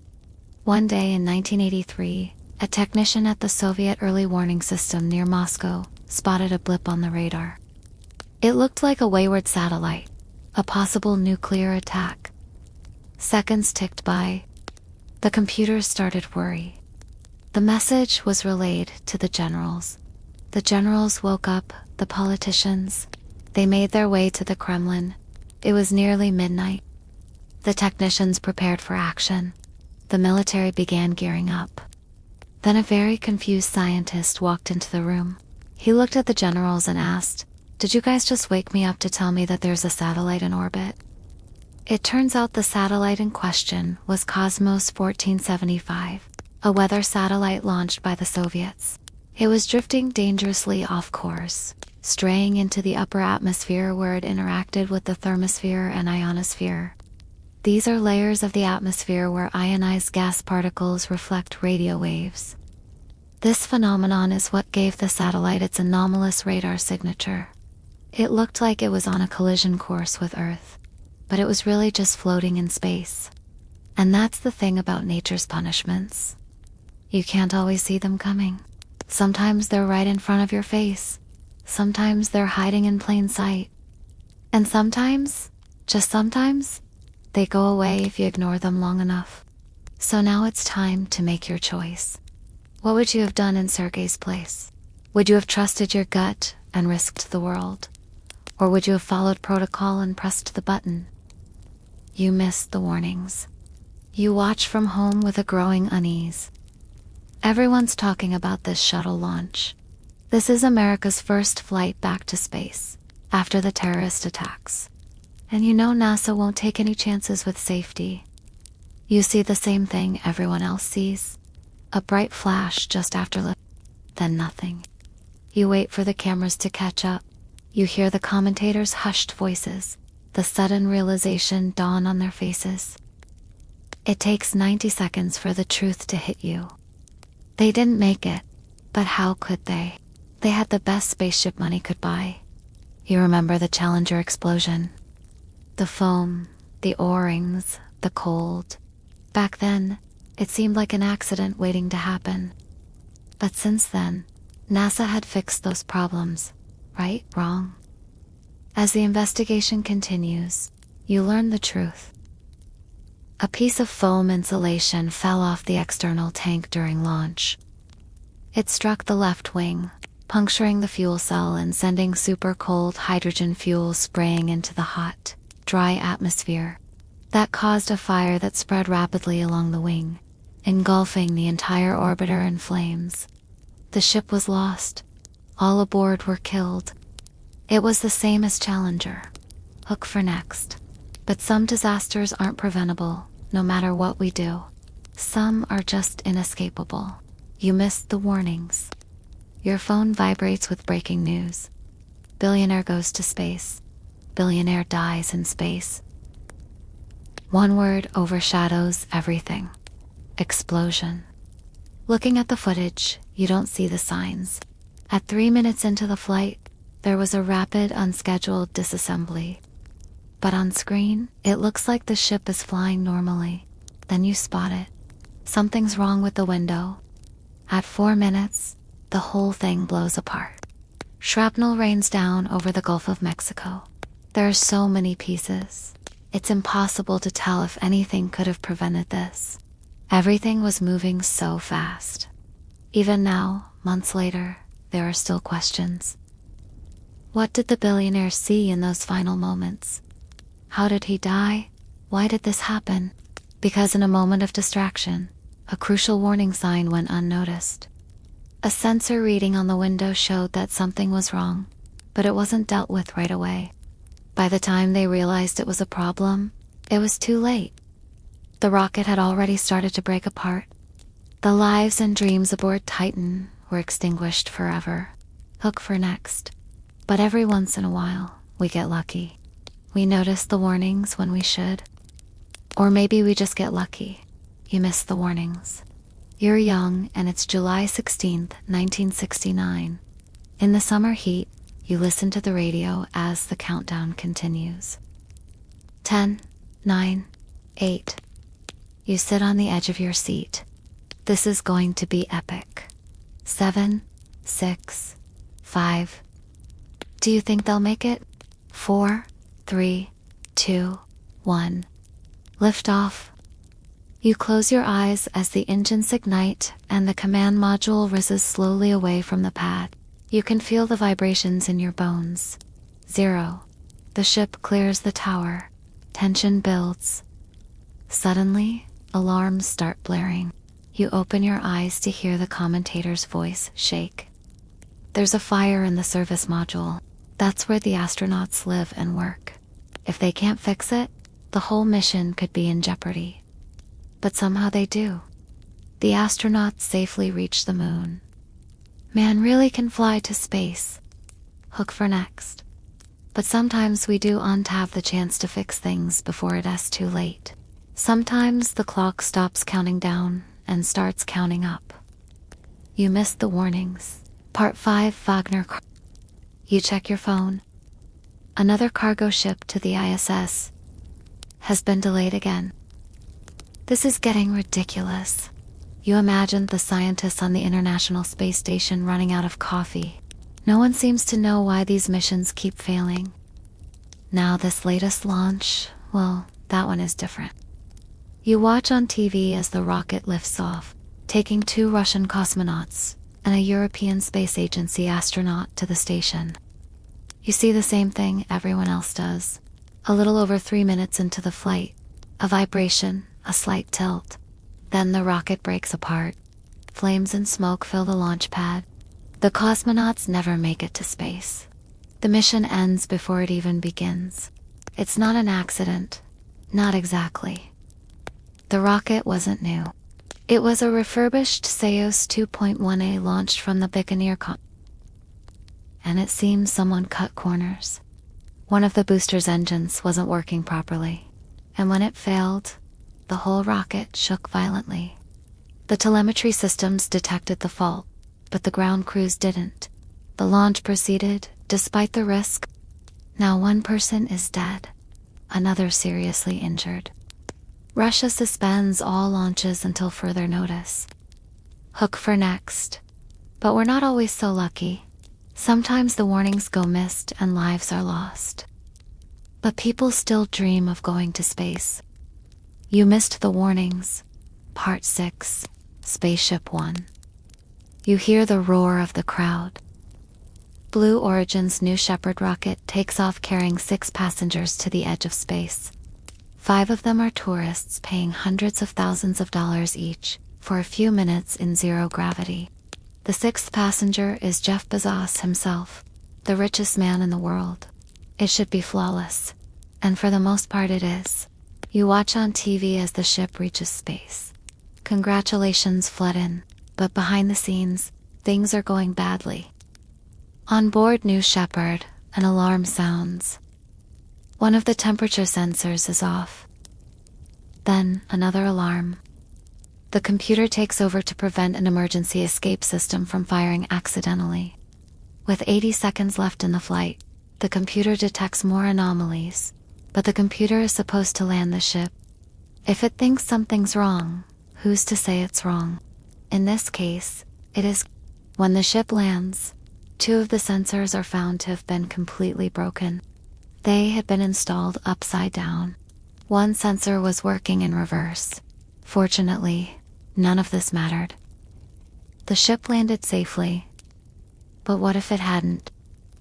One day in 1983, a technician at the Soviet early warning system near Moscow spotted a blip on the radar. It looked like a wayward satellite, a possible nuclear attack. Seconds ticked by. The computers started worry. The message was relayed to the generals. The generals woke up the politicians. They made their way to the Kremlin. It was nearly midnight. The technicians prepared for action. The military began gearing up. Then a very confused scientist walked into the room. He looked at the generals and asked, "Did you guys just wake me up to tell me that there's a satellite in orbit?" It turns out the satellite in question was Cosmos 1475, a weather satellite launched by the Soviets. It was drifting dangerously off course, straying into the upper atmosphere where it interacted with the thermosphere and ionosphere. These are layers of the atmosphere where ionized gas particles reflect radio waves. This phenomenon is what gave the satellite its anomalous radar signature. It looked like it was on a collision course with Earth, but it was really just floating in space. And that's the thing about nature's punishments. You can't always see them coming. Sometimes they're right in front of your face. Sometimes they're hiding in plain sight. And sometimes, just sometimes, they go away if you ignore them long enough. So now it's time to make your choice. What would you have done in Sergei's place? Would you have trusted your gut and risked the world? Or would you have followed protocol and pressed the button? You missed the warnings. You watch from home with a growing unease. Everyone's talking about this shuttle launch. This is America's first flight back to space after the terrorist attacks. And you know NASA won't take any chances with safety. You see the same thing everyone else sees. A bright flash just after lift, then nothing. You wait for the cameras to catch up. You hear the commentators' hushed voices, the sudden realization dawn on their faces. It takes 90 seconds for the truth to hit you. They didn't make it, but how could they? They had the best spaceship money could buy. You remember the Challenger explosion. The foam, the O-rings, the cold. Back then, it seemed like an accident waiting to happen. But since then, NASA had fixed those problems. Right, wrong. As the investigation continues, you learn the truth. A piece of foam insulation fell off the external tank during launch. It struck the left wing, puncturing the fuel cell and sending super cold hydrogen fuel spraying into the hot, dry atmosphere. That caused a fire that spread rapidly along the wing, engulfing the entire orbiter in flames. The ship was lost. All aboard were killed. It was the same as Challenger. Hook for next. But some disasters aren't preventable, no matter what we do. Some are just inescapable. You missed the warnings. Your phone vibrates with breaking news. Billionaire goes to space. Billionaire dies in space. One word overshadows everything. Explosion. Looking at the footage, you don't see the signs. At 3 minutes into the flight, there was a rapid, unscheduled disassembly. But on screen, it looks like the ship is flying normally. Then you spot it. Something's wrong with the window. At 4 minutes, the whole thing blows apart. Shrapnel rains down over the Gulf of Mexico. There are so many pieces. It's impossible to tell if anything could have prevented this. Everything was moving so fast. Even now, months later, there are still questions. What did the billionaire see in those final moments? How did he die? Why did this happen? Because in a moment of distraction, a crucial warning sign went unnoticed. A sensor reading on the window showed that something was wrong, but it wasn't dealt with right away. By the time they realized it was a problem, it was too late. The rocket had already started to break apart. The lives and dreams aboard Titan were extinguished forever. Hook for next. But every once in a while, we get lucky. We notice the warnings when we should. Or maybe we just get lucky. You miss the warnings. You're young and it's July 16th, 1969. In the summer heat, you listen to the radio as the countdown continues. 10, 9, 8. You sit on the edge of your seat. This is going to be epic. 7, 6, 5. Do you think they'll make it? 4, 3, 2, 1. Lift off. You close your eyes as the engines ignite and the command module rises slowly away from the pad. You can feel the vibrations in your bones. 0. The ship clears the tower. Tension builds. Suddenly, alarms start blaring. You open your eyes to hear the commentator's voice shake. There's a fire in the service module. That's where the astronauts live and work. If they can't fix it, the whole mission could be in jeopardy. But somehow they do. The astronauts safely reach the moon. Man really can fly to space. Hook for next. But sometimes we do have the chance to fix things before it is too late. Sometimes the clock stops counting down and starts counting up. You missed the warnings. Part 5 Wagner. You check your phone. Another cargo ship to the ISS has been delayed again. This is getting ridiculous. You imagined the scientists on the International Space Station running out of coffee. No one seems to know why these missions keep failing. Now this latest launch, well, that one is different. You watch on TV as the rocket lifts off, taking 2 Russian cosmonauts and a European Space Agency astronaut to the station. You see the same thing everyone else does. A little over 3 minutes into the flight, a vibration, a slight tilt. Then the rocket breaks apart. Flames and smoke fill the launch pad. The cosmonauts never make it to space. The mission ends before it even begins. It's not an accident. Not exactly. The rocket wasn't new. It was a refurbished Soyuz 2.1A launched from the Baikonur. And it seems someone cut corners. One of the booster's engines wasn't working properly. And when it failed, the whole rocket shook violently. The telemetry systems detected the fault, but the ground crews didn't. The launch proceeded, despite the risk. Now one person is dead, another seriously injured. Russia suspends all launches until further notice. Hook for next. But we're not always so lucky. Sometimes the warnings go missed and lives are lost. But people still dream of going to space. You missed the warnings. Part 6, Spaceship One. You hear the roar of the crowd. Blue Origin's New Shepard rocket takes off carrying 6 passengers to the edge of space. 5 of them are tourists paying hundreds of thousands of dollars each for a few minutes in zero gravity. The 6th passenger is Jeff Bezos himself, the richest man in the world. It should be flawless. And for the most part it is. You watch on TV as the ship reaches space. Congratulations flood in, but behind the scenes, things are going badly. On board New Shepard, an alarm sounds. One of the temperature sensors is off. Then another alarm. The computer takes over to prevent an emergency escape system from firing accidentally. With 80 seconds left in the flight, the computer detects more anomalies, but the computer is supposed to land the ship. If it thinks something's wrong, who's to say it's wrong? In this case, it is. When the ship lands, 2 of the sensors are found to have been completely broken. They had been installed upside down. One sensor was working in reverse. Fortunately, none of this mattered. The ship landed safely. But what if it hadn't?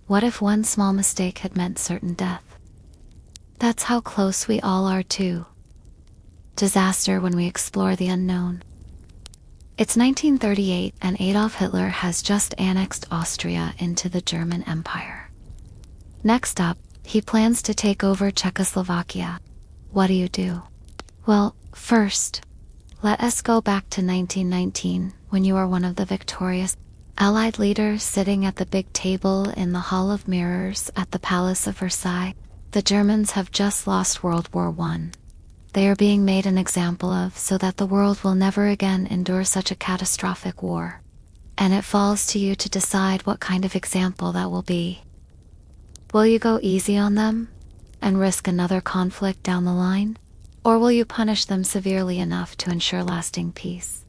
What if one small mistake had meant certain death? That's how close we all are to disaster when we explore the unknown. It's 1938 and Adolf Hitler has just annexed Austria into the German Empire. Next up, he plans to take over Czechoslovakia. What do? Well, first, let us go back to 1919 when you were one of the victorious Allied leaders sitting at the big table in the Hall of Mirrors at the Palace of Versailles. The Germans have just lost World War I. They are being made an example of so that the world will never again endure such a catastrophic war. And it falls to you to decide what kind of example that will be. Will you go easy on them and risk another conflict down the line? Or will you punish them severely enough to ensure lasting peace?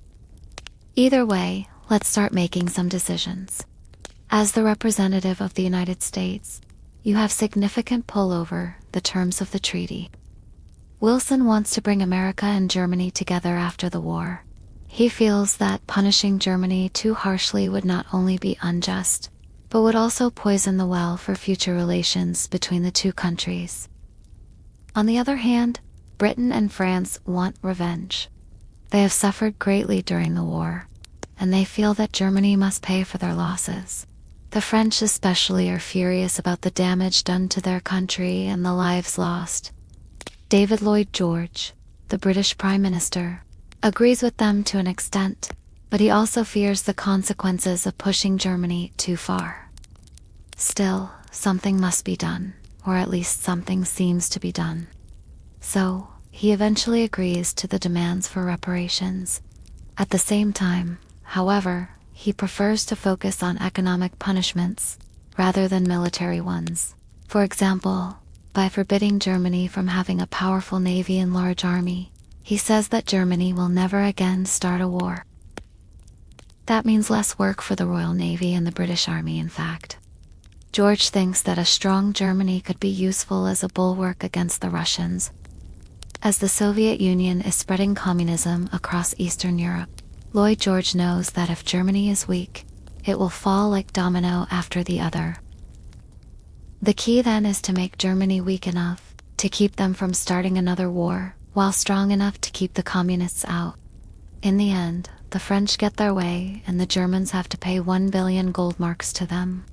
Either way, let's start making some decisions. As the representative of the United States, you have significant pull over the terms of the treaty. Wilson wants to bring America and Germany together after the war. He feels that punishing Germany too harshly would not only be unjust, but would also poison the well for future relations between the 2 countries. On the other hand, Britain and France want revenge. They have suffered greatly during the war, and they feel that Germany must pay for their losses. The French especially are furious about the damage done to their country and the lives lost. David Lloyd George, the British Prime Minister, agrees with them to an extent, but he also fears the consequences of pushing Germany too far. Still, something must be done, or at least something seems to be done. So, he eventually agrees to the demands for reparations. At the same time, however, he prefers to focus on economic punishments rather than military ones. For example, by forbidding Germany from having a powerful navy and large army, he says that Germany will never again start a war. That means less work for the Royal Navy and the British Army, in fact. George thinks that a strong Germany could be useful as a bulwark against the Russians, as the Soviet Union is spreading communism across Eastern Europe. Lloyd George knows that if Germany is weak, it will fall like domino after the other. The key then is to make Germany weak enough to keep them from starting another war, while strong enough to keep the communists out. In the end, the French get their way and the Germans have to pay 1 billion gold marks to them,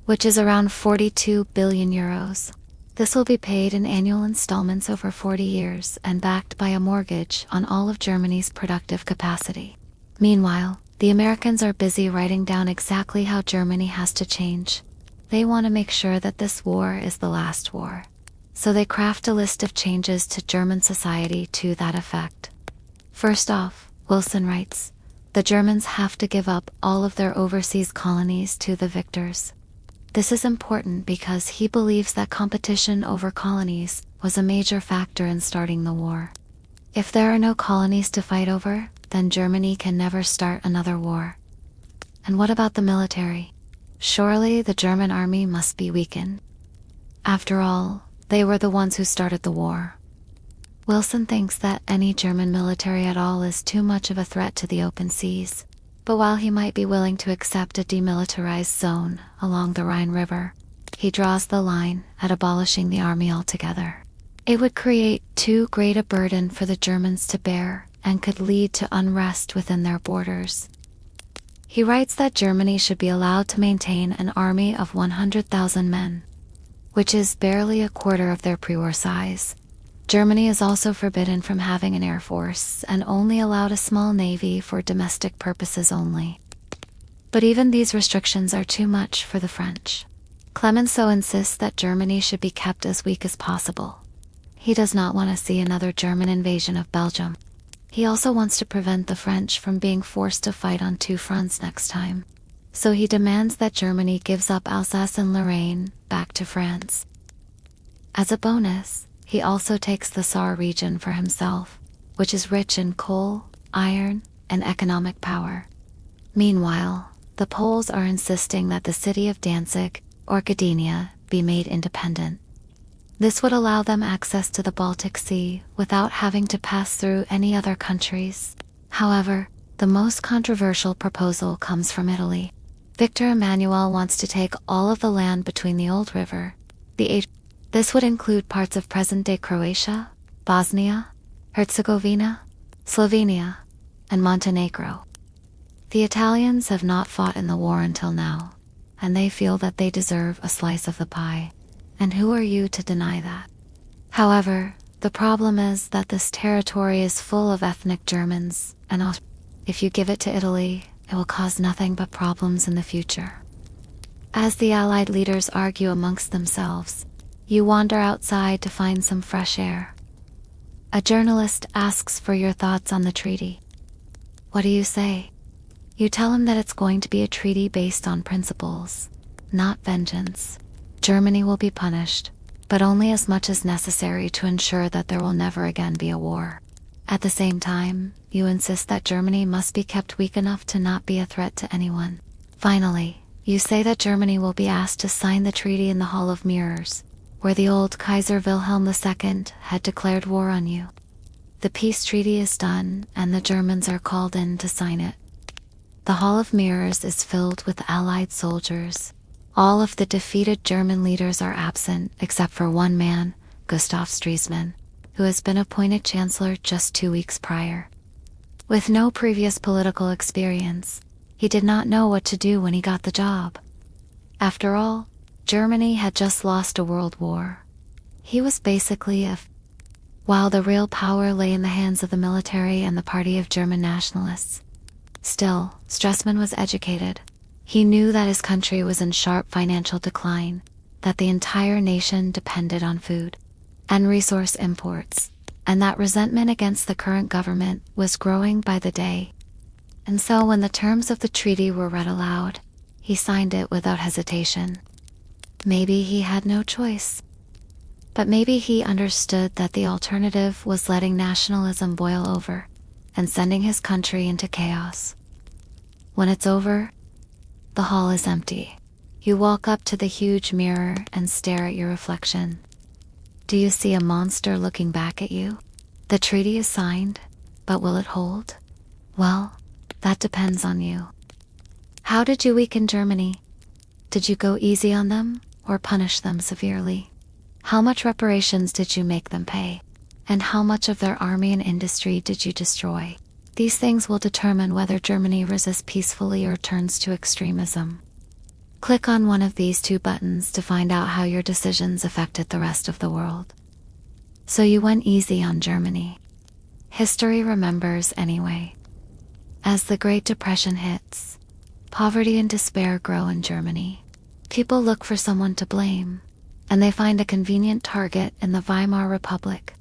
which is around 42 billion euros. This will be paid in annual installments over 40 years and backed by a mortgage on all of Germany's productive capacity. Meanwhile, the Americans are busy writing down exactly how Germany has to change. They want to make sure that this war is the last war. So they craft a list of changes to German society to that effect. First off, Wilson writes, the Germans have to give up all of their overseas colonies to the victors. This is important because he believes that competition over colonies was a major factor in starting the war. If there are no colonies to fight over, then Germany can never start another war. And what about the military? Surely the German army must be weakened. After all, they were the ones who started the war. Wilson thinks that any German military at all is too much of a threat to the open seas. But while he might be willing to accept a demilitarized zone along the Rhine River, he draws the line at abolishing the army altogether. It would create too great a burden for the Germans to bear and could lead to unrest within their borders. He writes that Germany should be allowed to maintain an army of 100,000 men, which is barely a quarter of their pre-war size. Germany is also forbidden from having an air force and only allowed a small navy for domestic purposes only. But even these restrictions are too much for the French. Clemenceau insists that Germany should be kept as weak as possible. He does not want to see another German invasion of Belgium. He also wants to prevent the French from being forced to fight on two fronts next time. So he demands that Germany gives up Alsace and Lorraine back to France. As a bonus, he also takes the Saar region for himself, which is rich in coal, iron, and economic power. Meanwhile, the Poles are insisting that the city of Danzig, or Gdynia, be made independent. This would allow them access to the Baltic Sea without having to pass through any other countries. However, the most controversial proposal comes from Italy. Victor Emmanuel wants to take all of the land between the Old River, This would include parts of present-day Croatia, Bosnia, Herzegovina, Slovenia, and Montenegro. The Italians have not fought in the war until now, and they feel that they deserve a slice of the pie. And who are you to deny that? However, the problem is that this territory is full of ethnic Germans, and if you give it to Italy, it will cause nothing but problems in the future. As the Allied leaders argue amongst themselves, you wander outside to find some fresh air. A journalist asks for your thoughts on the treaty. What do you say? You tell him that it's going to be a treaty based on principles, not vengeance. Germany will be punished, but only as much as necessary to ensure that there will never again be a war. At the same time, you insist that Germany must be kept weak enough to not be a threat to anyone. Finally, you say that Germany will be asked to sign the treaty in the Hall of Mirrors, where the old Kaiser Wilhelm II had declared war on you. The peace treaty is done, and the Germans are called in to sign it. The Hall of Mirrors is filled with Allied soldiers. All of the defeated German leaders are absent except for one man, Gustav Stresemann, who has been appointed chancellor just 2 weeks prior. With no previous political experience, he did not know what to do when he got the job. After all, Germany had just lost a world war. He was basically while the real power lay in the hands of the military and the party of German nationalists. Still, Stresemann was educated. He knew that his country was in sharp financial decline, that the entire nation depended on food and resource imports, and that resentment against the current government was growing by the day. And so when the terms of the treaty were read aloud, he signed it without hesitation. Maybe he had no choice. But maybe he understood that the alternative was letting nationalism boil over and sending his country into chaos. When it's over, the hall is empty. You walk up to the huge mirror and stare at your reflection. Do you see a monster looking back at you? The treaty is signed, but will it hold? Well, that depends on you. How did you weaken Germany? Did you go easy on them or punish them severely? How much reparations did you make them pay? And how much of their army and industry did you destroy? These things will determine whether Germany resists peacefully or turns to extremism. Click on one of these two buttons to find out how your decisions affected the rest of the world. So you went easy on Germany. History remembers anyway. As the Great Depression hits, poverty and despair grow in Germany. People look for someone to blame, and they find a convenient target in the Weimar Republic.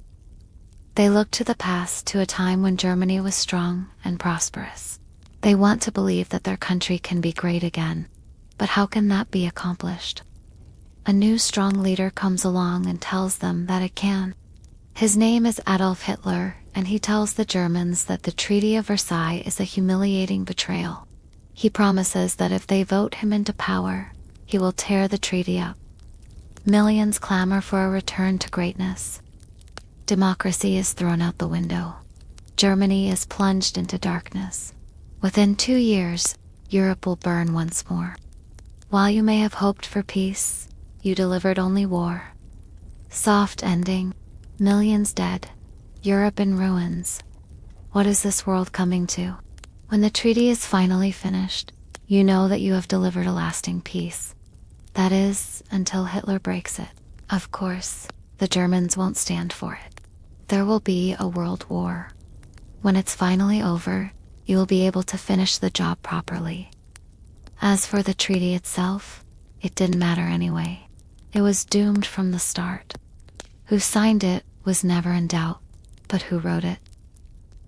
They look to the past, to a time when Germany was strong and prosperous. They want to believe that their country can be great again. But how can that be accomplished? A new strong leader comes along and tells them that it can. His name is Adolf Hitler, and he tells the Germans that the Treaty of Versailles is a humiliating betrayal. He promises that if they vote him into power, he will tear the treaty up. Millions clamor for a return to greatness. Democracy is thrown out the window. Germany is plunged into darkness. Within 2 years, Europe will burn once more. While you may have hoped for peace, you delivered only war. Soft ending, millions dead, Europe in ruins. What is this world coming to? When the treaty is finally finished, you know that you have delivered a lasting peace. That is, until Hitler breaks it. Of course, the Germans won't stand for it. There will be a world war. When it's finally over, you will be able to finish the job properly. As for the treaty itself, it didn't matter anyway. It was doomed from the start. Who signed it was never in doubt, but who wrote it?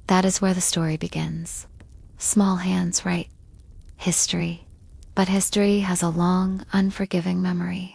That is where the story begins. Small hands write history, but history has a long, unforgiving memory.